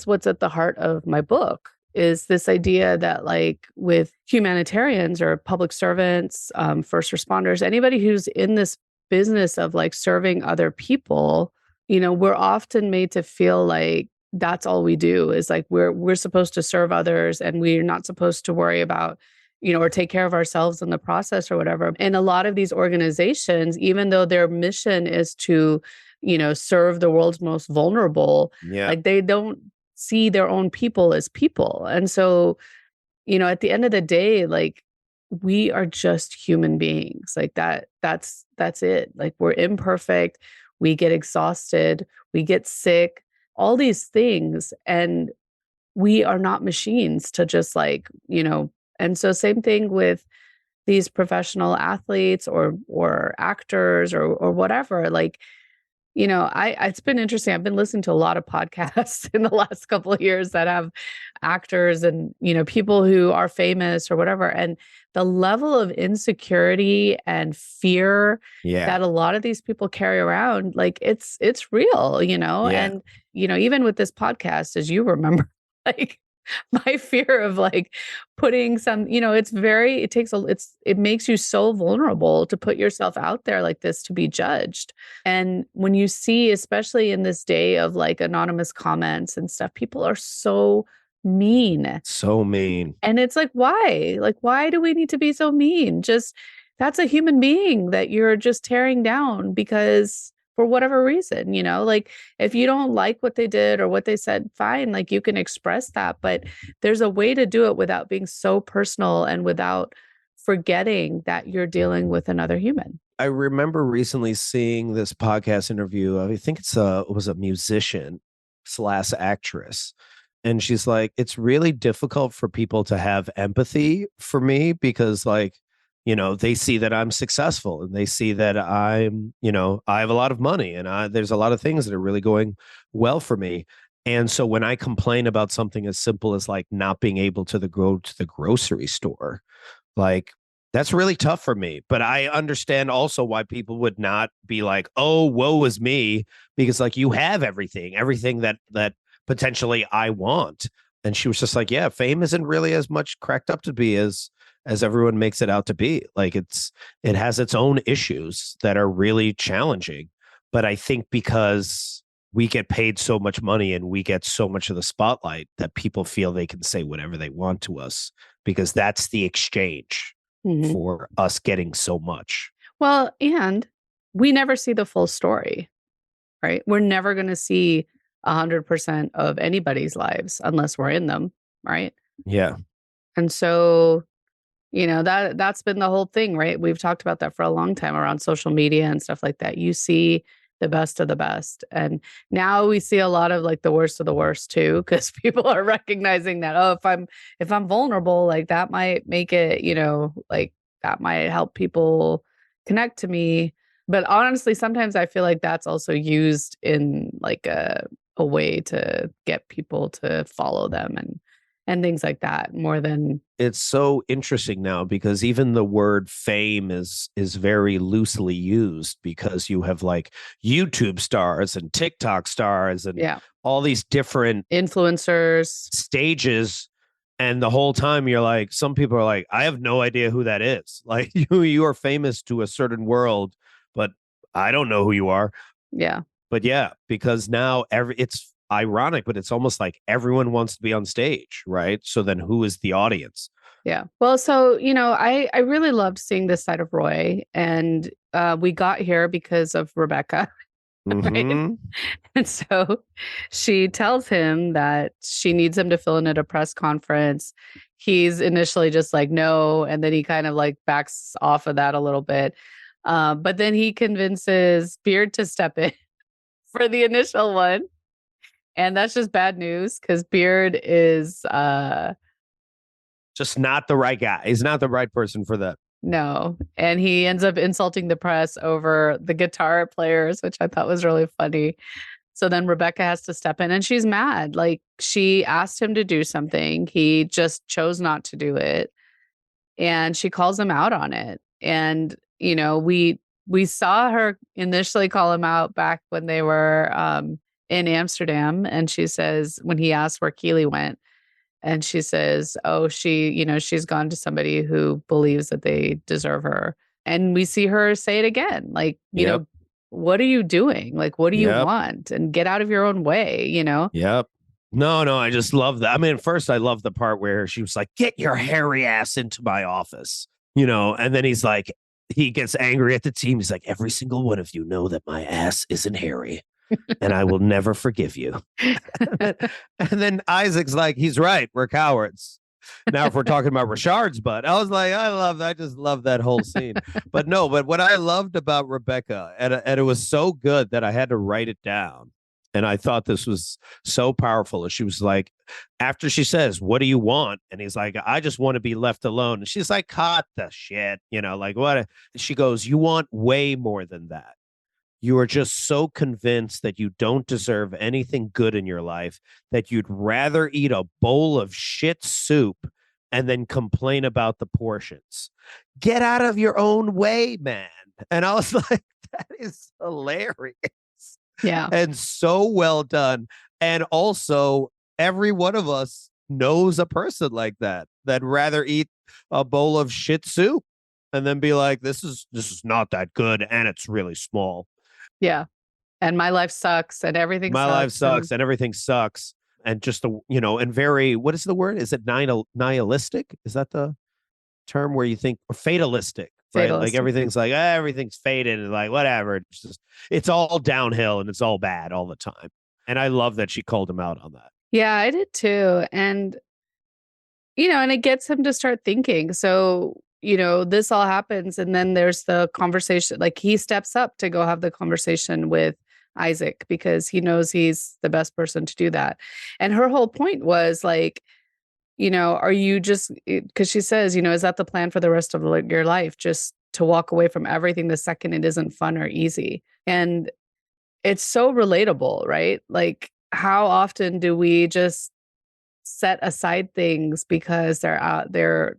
what's at the heart of my book is this idea that like with humanitarians or public servants, first responders, anybody who's in this business of like serving other people, we're often made to feel like that's all we do is like we're supposed to serve others and we're not supposed to worry about or take care of ourselves in the process or whatever. And a lot of these organizations, even though their mission is to serve the world's most vulnerable, like they don't see their own people as people. And so, at the end of the day, like we are just human beings. Like that's it. Like we're imperfect. We get exhausted. We get sick, all these things. And we are not machines to just like, and so same thing with these professional athletes or actors or whatever. Like, it's been interesting. I've been listening to a lot of podcasts in the last couple of years that have actors and, people who are famous or whatever. And the level of insecurity and fear that a lot of these people carry around, like it's real, and, even with this podcast, as you remember, like my fear of like putting some, it makes you so vulnerable to put yourself out there like this to be judged. And when you see, especially in this day of like anonymous comments and stuff, people are so mean. So mean. And it's like, why? Like, why do we need to be so mean? Just that's a human being that you're just tearing down because for whatever reason, like if you don't like what they did or what they said, fine, like you can express that, but there's a way to do it without being so personal and without forgetting that you're dealing with another human. I remember recently seeing this podcast interview. I think it was a musician / actress. And she's like, it's really difficult for people to have empathy for me because like, they see that I'm successful and they see that I'm, I have a lot of money and there's a lot of things that are really going well for me. And so when I complain about something as simple as like not being able to go to the grocery store, like that's really tough for me. But I understand also why people would not be like, oh, woe is me, because like you have everything that potentially I want. And she was just like, yeah, fame isn't really as much cracked up to be as everyone makes it out to be. Like it has its own issues that are really challenging. But I think because we get paid so much money and we get so much of the spotlight that people feel they can say whatever they want to us because that's the exchange for us getting so much. Well, and we never see the full story, right? We're never going to see 100% of anybody's lives unless we're in them, right? Yeah. And so, that's been the whole thing, right? We've talked about that for a long time around social media and stuff like that. You see the best of the best. And now we see a lot of like the worst of the worst too, because people are recognizing that, oh, if I'm vulnerable, like that might make it, like that might help people connect to me. But honestly, sometimes I feel like that's also used in like a way to get people to follow them and things like that more than. It's so interesting now because even the word fame is very loosely used because you have like YouTube stars and TikTok stars and all these different influencers stages And the whole time you're like, some people are like, I have no idea who that is. Like you are famous to a certain world, but I don't know who you are. Yeah. But yeah, because now it's ironic, but it's almost like everyone wants to be on stage, right? So then who is the audience? Yeah. Well, so, I really loved seeing this side of Roy, and we got here because of Rebecca, right? Mm-hmm. And so she tells him that she needs him to fill in at a press conference. He's initially just like, no. And then he kind of like backs off of that a little bit. But then he convinces Beard to step in for the initial one. And that's just bad news because Beard is Just not the right guy. He's not the right person for that. no. And he ends up insulting the press over the guitar players, which I thought was really funny. So then Rebecca has to step in and she's mad. Like she asked him to do something. He just chose not to do it. And she calls him out on it. And, we saw her initially call him out back when they were in Amsterdam. And she says, when he asked where Keely went, and she says, oh, she's gone to somebody who believes that they deserve her. And we see her say it again, like, Yep. what are you doing? Like, what do you Yep. want? And get out of your own way, Yep. No, I just love that. I mean, first, I love the part where she was like, get your hairy ass into my office, and then he's like, he gets angry at the team. He's like, every single one of you know that my ass isn't hairy and I will never forgive you. And then Isaac's like, he's right. We're cowards. Now, if we're talking about Richard's butt, I was like, I just love that whole scene. But what I loved about Rebecca, and it was so good that I had to write it down. And I thought this was so powerful. She was like, after she says, what do you want? And he's like, I just want to be left alone. And she's like, cut the shit, like what? She goes, you want way more than that. You are just so convinced that you don't deserve anything good in your life that you'd rather eat a bowl of shit soup and then complain about the portions. Get out of your own way, man. And I was like, that is hilarious. Yeah. And so well done. And also, every one of us knows a person like that'd rather eat a bowl of shit soup and then be like, this is not that good and it's really small. Yeah. And my life sucks and everything My sucks. life sucks and everything sucks. And just and very, what is the word? Is it nihilistic? Is that the term where you think, or fatalistic, right? Like everything's like, everything's faded and like, whatever. It's all downhill and it's all bad all the time. And I love that she called him out on that. Yeah, I did too. And, and it gets him to start thinking. So, this all happens. And then there's the conversation, like he steps up to go have the conversation with Isaac because he knows he's the best person to do that. And her whole point was like, are you just, because she says, is that the plan for the rest of your life? Just to walk away from everything the second it isn't fun or easy. And it's so relatable, right? Like how often do we just set aside things because they're out there?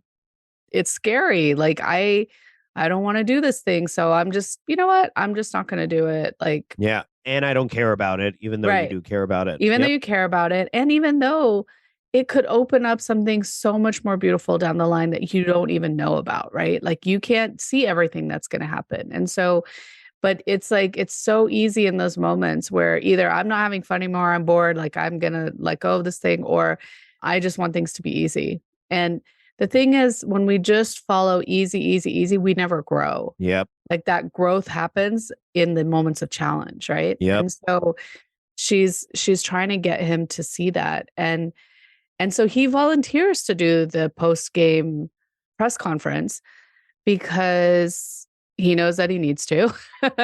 It's scary. Like I don't want to do this thing. So I'm just, you know what? I'm just not going to do it. Like, yeah. And I don't care about it, even though you do care about it. Even though you care about it. And even though it could open up something so much more beautiful down the line that you don't even know about, right? Like you can't see everything that's going to happen. And so, but it's like, it's so easy in those moments where either I'm not having fun anymore, I'm bored, like I'm going to let go of this thing, or I just want things to be easy. And the thing is, when we just follow easy, we never grow. Yep. Like that growth happens in the moments of challenge, right? Yep. And so she's trying to get him to see that. And so he volunteers to do the post-game press conference because he knows that he needs to.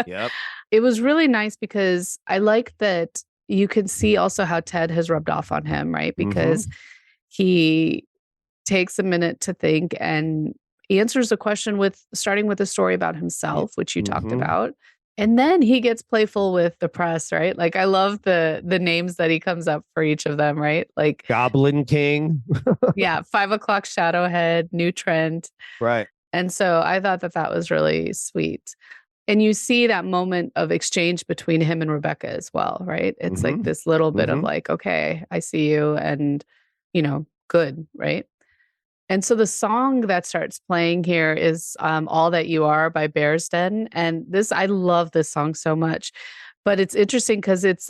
Yep. It was really nice because I like that you can see also how Ted has rubbed off on him, right? Because he takes a minute to think and answers a question starting with a story about himself, which you talked about. And then he gets playful with the press, right? Like I love the names that he comes up for each of them, right? Like Goblin King. yeah, 5 o'clock Shadowhead, New Trent. Right. And so I thought that was really sweet. And you see that moment of exchange between him and Rebecca as well, right? It's like this little bit of like, okay, I see you, and good, right? And so the song that starts playing here is All That You Are by Bear's Den. And I love this song so much. But it's interesting because it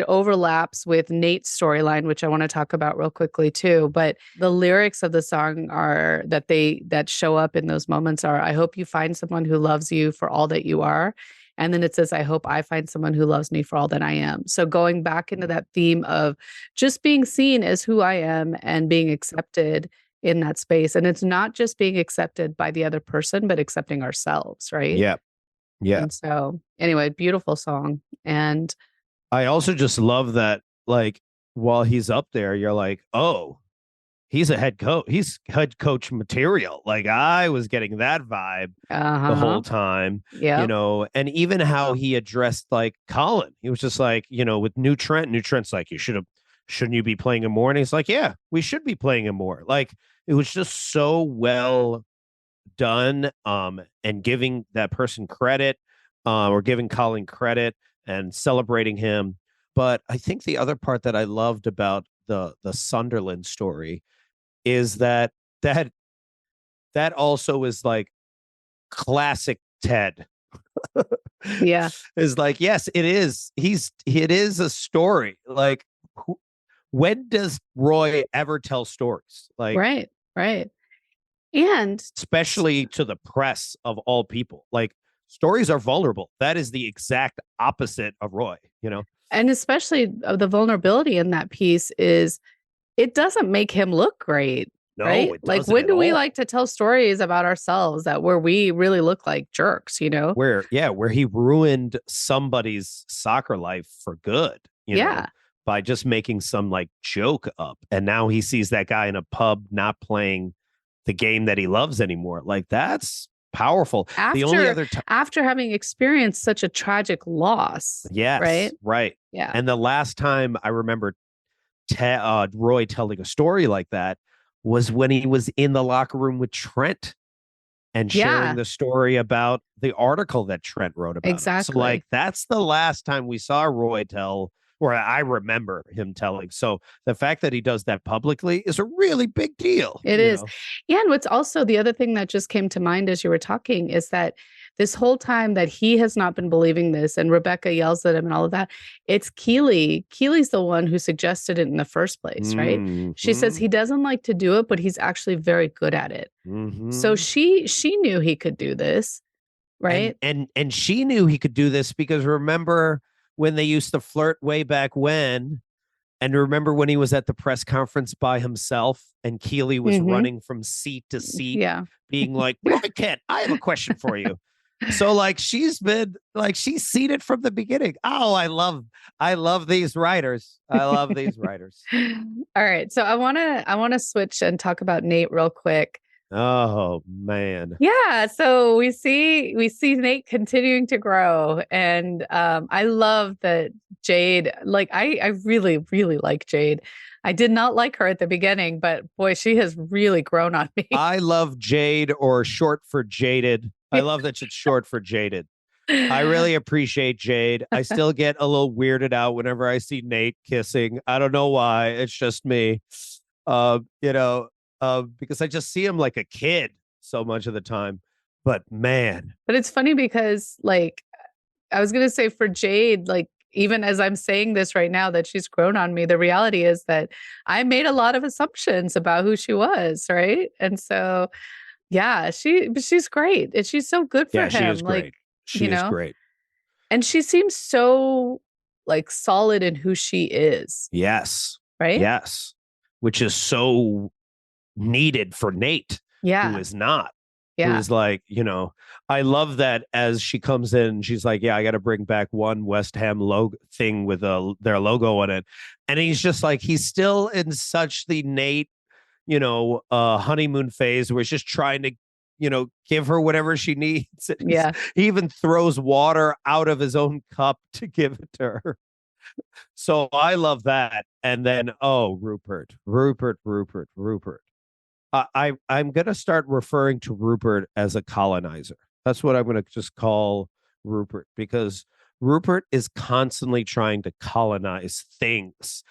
overlaps with Nate's storyline, which I want to talk about real quickly too. But the lyrics of the song that show up in those moments are, I hope you find someone who loves you for all that you are. And then it says, I hope I find someone who loves me for all that I am. So going back into that theme of just being seen as who I am and being accepted in that space. And it's not just being accepted by the other person, but accepting ourselves, right? Yeah. Yeah. And so anyway, beautiful song. And I also just love that, like, while he's up there, you're like, oh, he's a head coach. He's head coach material. Like, I was getting that vibe the whole time, yeah, and even how he addressed like Colin. He was just like, with New Trent's like, shouldn't you be playing him more? And he's like, yeah, we should be playing him more. Like, it was just so well done, and giving that person credit, or giving Colin credit and celebrating him. But I think the other part that I loved about the Sunderland story is that also is like classic Ted. yeah, Is like, yes, it is. It is a story. Like, when does Roy ever tell stories? Like, right. And especially to the press of all people. Like, stories are vulnerable. That is the exact opposite of Roy, And especially the vulnerability in that piece is it doesn't make him look great. No, right? it Like, doesn't when at do we all. like to tell stories about ourselves where we really look like jerks, Where he ruined somebody's soccer life for good, Yeah. by just making some like joke up. And now he sees that guy in a pub not playing the game that he loves anymore. Like, that's powerful. The only other time, After having experienced such a tragic loss. yes, right. Yeah. And the last time I remember Roy telling a story like that was when he was in the locker room with Trent and sharing the story about the article that Trent wrote about him. Exactly. So, like, that's the last time we saw Roy tell, or I remember him telling. So the fact that he does that publicly is a really big deal. It is. Yeah. And what's also the other thing that just came to mind as you were talking is that this whole time that he has not been believing this and Rebecca yells at him and all of that, it's Keely. Keely's the one who suggested it in the first place, right? She says he doesn't like to do it, but he's actually very good at it. So she knew he could do this, right? And she knew he could do this because remember when they used to flirt way back when, and remember when he was at the press conference by himself and Keely was running from seat to seat, being like, Roy Kent, I have a question for you. So like she's seen it from the beginning. Oh, I love these writers. I love these writers. All right. So I wanna switch and talk about Nate real quick. Oh man. Yeah. So we see Nate continuing to grow. And I love that Jade, like I really, really like Jade. I did not like her at the beginning, but boy, she has really grown on me. I love Jade, or short for Jaded. I love that it's short for Jaded. I really appreciate Jade. I still get a little weirded out whenever I see Nate kissing. I don't know why. It's just me. Because I just see him like a kid so much of the time. But man. But it's funny because, like, I was going to say for Jade, like, even as I'm saying this right now, that she's grown on me, the reality is that I made a lot of assumptions about who she was, right? And so, yeah, she's great. And she's so good for him. She is great. Like, she is great. And she seems so like solid in who she is. Yes. Right? Yes. Which is so needed for Nate. Yeah. Who is not. Yeah. Who's like, I love that as she comes in, she's like, yeah, I got to bring back one West Ham logo thing with their logo on it. And he's just like, he's still in such the Nate, honeymoon phase where he's just trying to, give her whatever she needs. Yeah. He even throws water out of his own cup to give it to her. So I love that. And then, Rupert. I'm going to start referring to Rupert as a colonizer. That's what I'm going to just call Rupert, because Rupert is constantly trying to colonize things.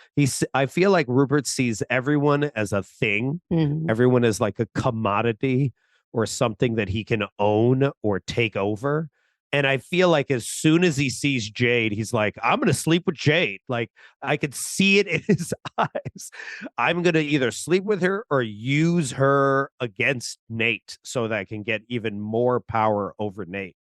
I feel like Rupert sees everyone as a thing. Everyone is like a commodity or something that he can own or take over. And I feel like as soon as he sees Jade, he's like, I'm going to sleep with Jade. Like, I could see it in his eyes. I'm going to either sleep with her or use her against Nate so that I can get even more power over Nate.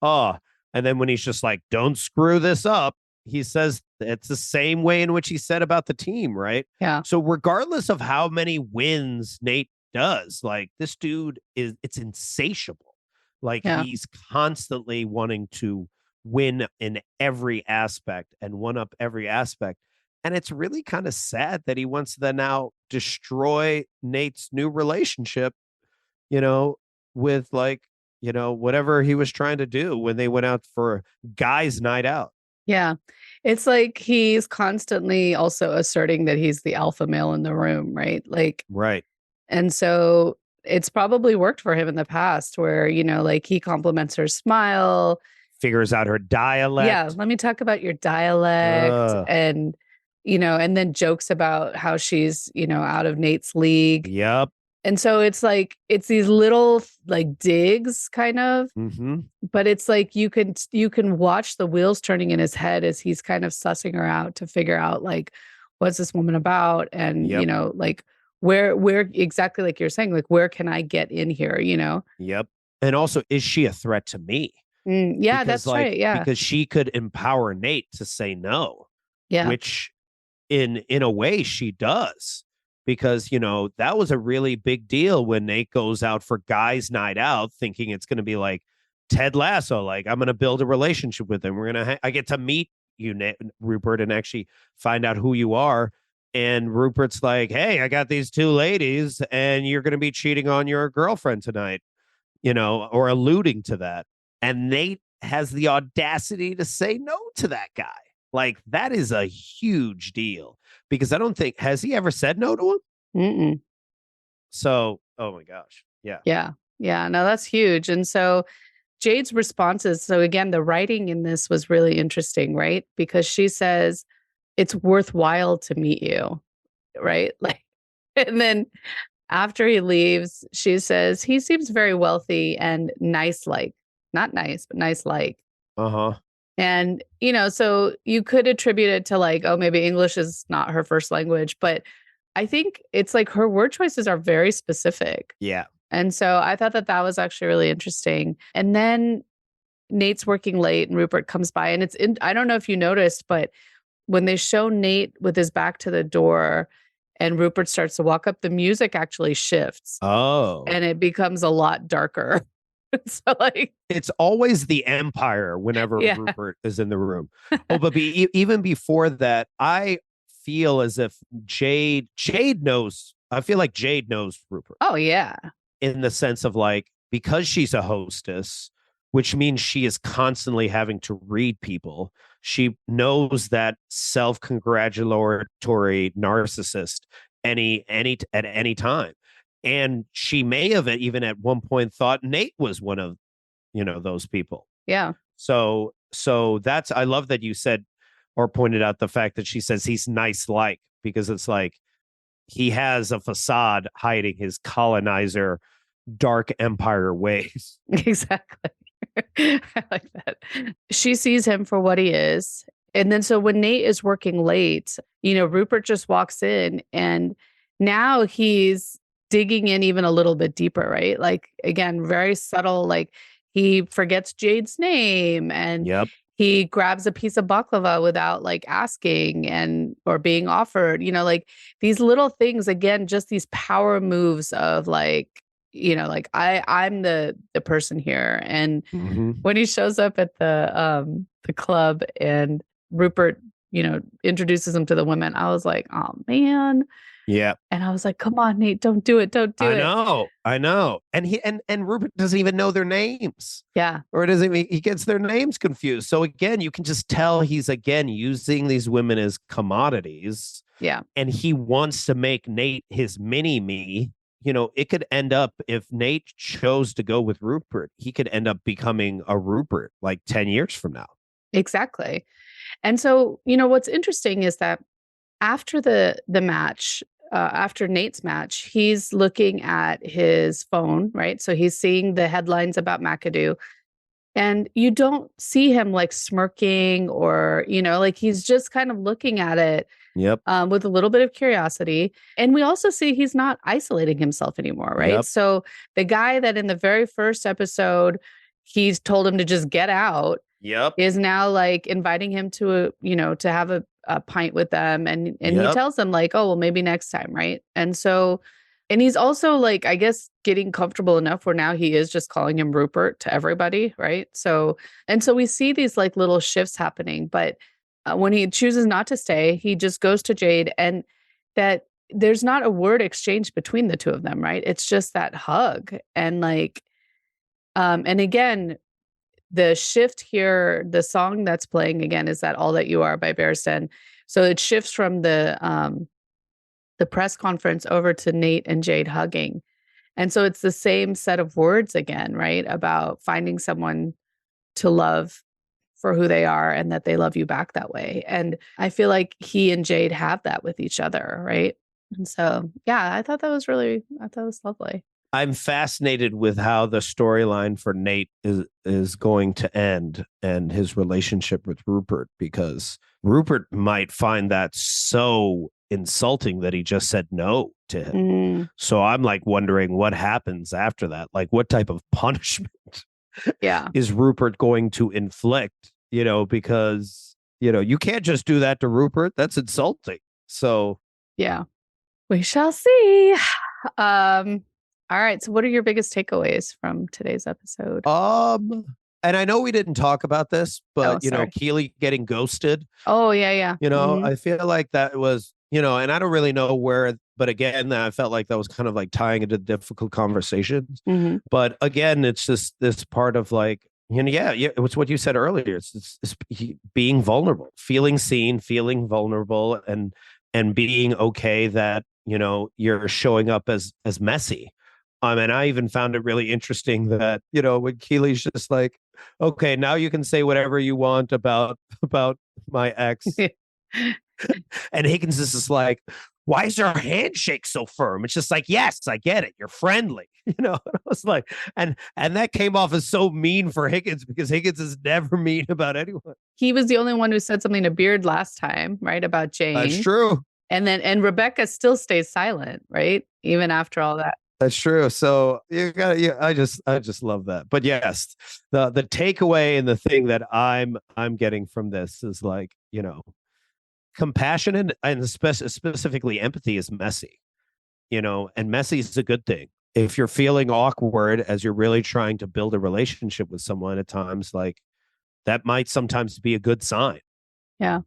Oh, and then when he's just like, don't screw this up, he says it's the same way in which he said about the team, right? Yeah. So regardless of how many wins Nate does, like this dude it's insatiable. Like he's constantly wanting to win in every aspect and one up every aspect. And it's really kind of sad that he wants to now destroy Nate's new relationship, with like, whatever he was trying to do when they went out for guys' night out. Yeah. It's like he's constantly also asserting that he's the alpha male in the room, right? Like, right. And so it's probably worked for him in the past where, like he compliments her smile, figures out her dialect. Yeah, let me talk about your dialect and, and then jokes about how she's, out of Nate's league. Yep. And so it's like, it's these little like digs kind of, but it's like you can watch the wheels turning in his head as he's kind of sussing her out to figure out like, what's this woman about? And, like where exactly like you're saying, like, where can I get in here, Yep. And also, is she a threat to me? Yeah, that's right. Yeah. Because she could empower Nate to say no. Yeah. Which in a way she does. Because, that was a really big deal when Nate goes out for guys' night out thinking it's going to be like Ted Lasso. Like, I'm going to build a relationship with him. I get to meet you, Rupert, and actually find out who you are. And Rupert's like, hey, I got these two ladies and you're going to be cheating on your girlfriend tonight, or alluding to that. And Nate has the audacity to say no to that guy. Like, that is a huge deal because I don't think, has he ever said no to him? So, oh my gosh. Yeah. Yeah. Yeah. No, that's huge. And so Jade's responses. So again, the writing in this was really interesting, right? Because she says, it's worthwhile to meet you. Right. Like, and then after he leaves, she says, he seems very wealthy and nice, like, not nice, but nice, like. And, so you could attribute it to like, oh, maybe English is not her first language, but I think it's like her word choices are very specific. Yeah. And so I thought that was actually really interesting. And then Nate's working late and Rupert comes by and I don't know if you noticed, but when they show Nate with his back to the door and Rupert starts to walk up, the music actually shifts. Oh. And it becomes a lot darker. So like it's always the Empire whenever Rupert is in the room. But even before that, I feel as if Jade knows. I feel like Jade knows Rupert. Oh yeah. In the sense of like, because she's a hostess, which means she is constantly having to read people. She knows that self-congratulatory narcissist at any time. And she may have even at one point thought Nate was one of, those people. Yeah. So that's, I love that you said or pointed out the fact that she says he's nice like, because it's like he has a facade hiding his colonizer, dark empire ways. Exactly. I like that. She sees him for what he is. And then so when Nate is working late, Rupert just walks in and now he's digging in even a little bit deeper, right? Like, again, very subtle, like he forgets Jade's name and he grabs a piece of baklava without like asking or being offered, like these little things, again, just these power moves of like, like I'm the person here. And when he shows up at the club and Rupert, introduces him to the women, I was like, oh man. Yeah. And I was like, come on, Nate, don't do it. Don't do it. I know. And and Rupert doesn't even know their names. Yeah. Or he gets their names confused. So again, you can just tell he's again using these women as commodities. Yeah. And he wants to make Nate his mini me. It could end up, if Nate chose to go with Rupert, he could end up becoming a Rupert like 10 years from now. Exactly. And so, what's interesting is that after the match, after Nate's match, he's looking at his phone, right? So he's seeing the headlines about McAdoo, and you don't see him like smirking or, like he's just kind of looking at it Yep. with a little bit of curiosity. And we also see he's not isolating himself anymore, right? Yep. So the guy that in the very first episode, he's told him to just get out, Yep. is now like inviting him to to have a pint with them. And he Yep. tells them like, oh, well, maybe next time. Right. And so, and he's also like, I guess, getting comfortable enough where now he is just calling him Rupert to everybody. Right. So, and so we see these like little shifts happening, but when he chooses not to stay, he just goes to Jade, and that there's not a word exchange between the two of them. Right. It's just that hug. And like, and again, the shift here, the song that's playing again is that All That You Are by Barristan. So it shifts from the press conference over to Nate and Jade hugging. And so it's the same set of words again, right? About finding someone to love for who they are and that they love you back that way. And I feel like he and Jade have that with each other, right? And so, yeah, I thought it was lovely. I'm fascinated with how the storyline for Nate is going to end and his relationship with Rupert, because Rupert might find that so insulting that he just said no to him. So I'm like wondering what happens after that. Like, what type of punishment is Rupert going to inflict? Because you can't just do that to Rupert. That's insulting. So yeah, we shall see. All right. So what are your biggest takeaways from today's episode? And I know we didn't talk about this, but Keely getting ghosted. Oh, yeah. I feel like that was, and I don't really know where, but again, I felt like that was kind of like tying into difficult conversations. But again, it's just this part of like, it's what you said earlier. It's being vulnerable, feeling seen, feeling vulnerable, and being okay that, you're showing up as messy. And I even found it really interesting that, when Keely's just like, okay, now you can say whatever you want about my ex. And Higgins is just like, why is our handshake so firm? It's just like, yes, I get it. You're friendly. I was like, and that came off as so mean for Higgins, because Higgins is never mean about anyone. He was the only one who said something to Beard last time, right? About Jane. That's true. And Rebecca still stays silent, right? Even after all that. That's true. So I just love that. But yes, the takeaway and the thing that I'm getting from this is like, compassion and specifically empathy is messy, and messy is a good thing. If you're feeling awkward as you're really trying to build a relationship with someone at times, like that might sometimes be a good sign. Yeah.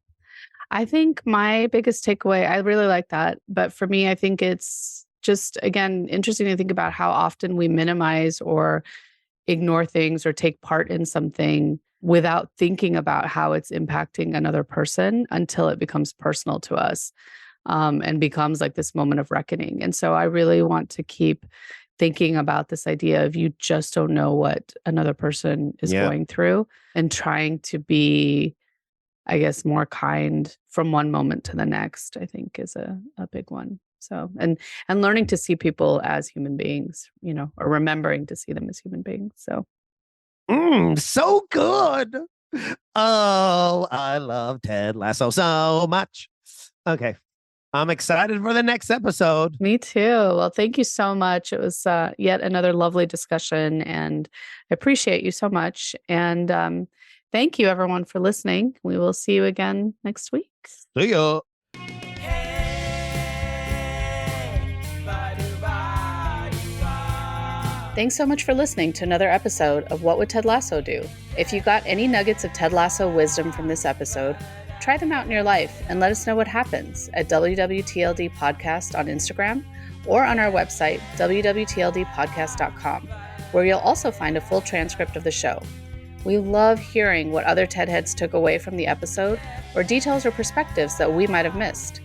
I think my biggest takeaway, I really like that. But for me, I think it's just, again, interesting to think about how often we minimize or ignore things or take part in something without thinking about how it's impacting another person until it becomes personal to us, and becomes like this moment of reckoning. And so I really want to keep thinking about this idea of you just don't know what another person is going through, and trying to be, I guess, more kind from one moment to the next, I think is a big one. So, and learning to see people as human beings, or remembering to see them as human beings. So. So good. Oh, I love Ted Lasso so much. Okay. I'm excited for the next episode. Me too. Well, thank you so much. It was yet another lovely discussion, and I appreciate you so much. And thank you, everyone, for listening. We will see you again next week. See ya. Thanks so much for listening to another episode of What Would Ted Lasso Do? If you got any nuggets of Ted Lasso wisdom from this episode, try them out in your life and let us know what happens at WWTLD Podcast on Instagram or on our website, wwtldpodcast.com, where you'll also find a full transcript of the show. We love hearing what other TED Heads took away from the episode, or details or perspectives that we might have missed.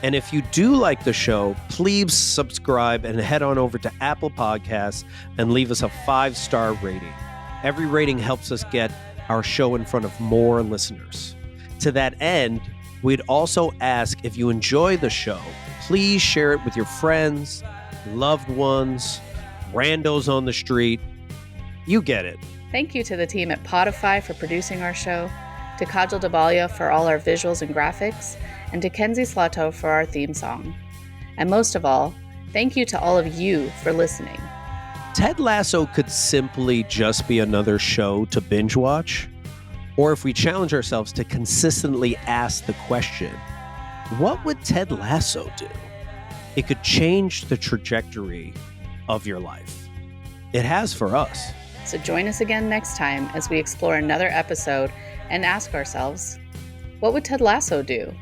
And if you do like the show, please subscribe and head on over to Apple Podcasts and leave us a 5-star rating. Every rating helps us get our show in front of more listeners. To that end, we'd also ask if you enjoy the show, please share it with your friends, loved ones, randos on the street. You get it. Thank you to the team at Podify for producing our show, to Kajal Dabalia for all our visuals and graphics, and to Kenzie Slato for our theme song. And most of all, thank you to all of you for listening. Ted Lasso could simply just be another show to binge watch, or if we challenge ourselves to consistently ask the question, what would Ted Lasso do? It could change the trajectory of your life. It has for us. So join us again next time as we explore another episode and ask ourselves, what would Ted Lasso do?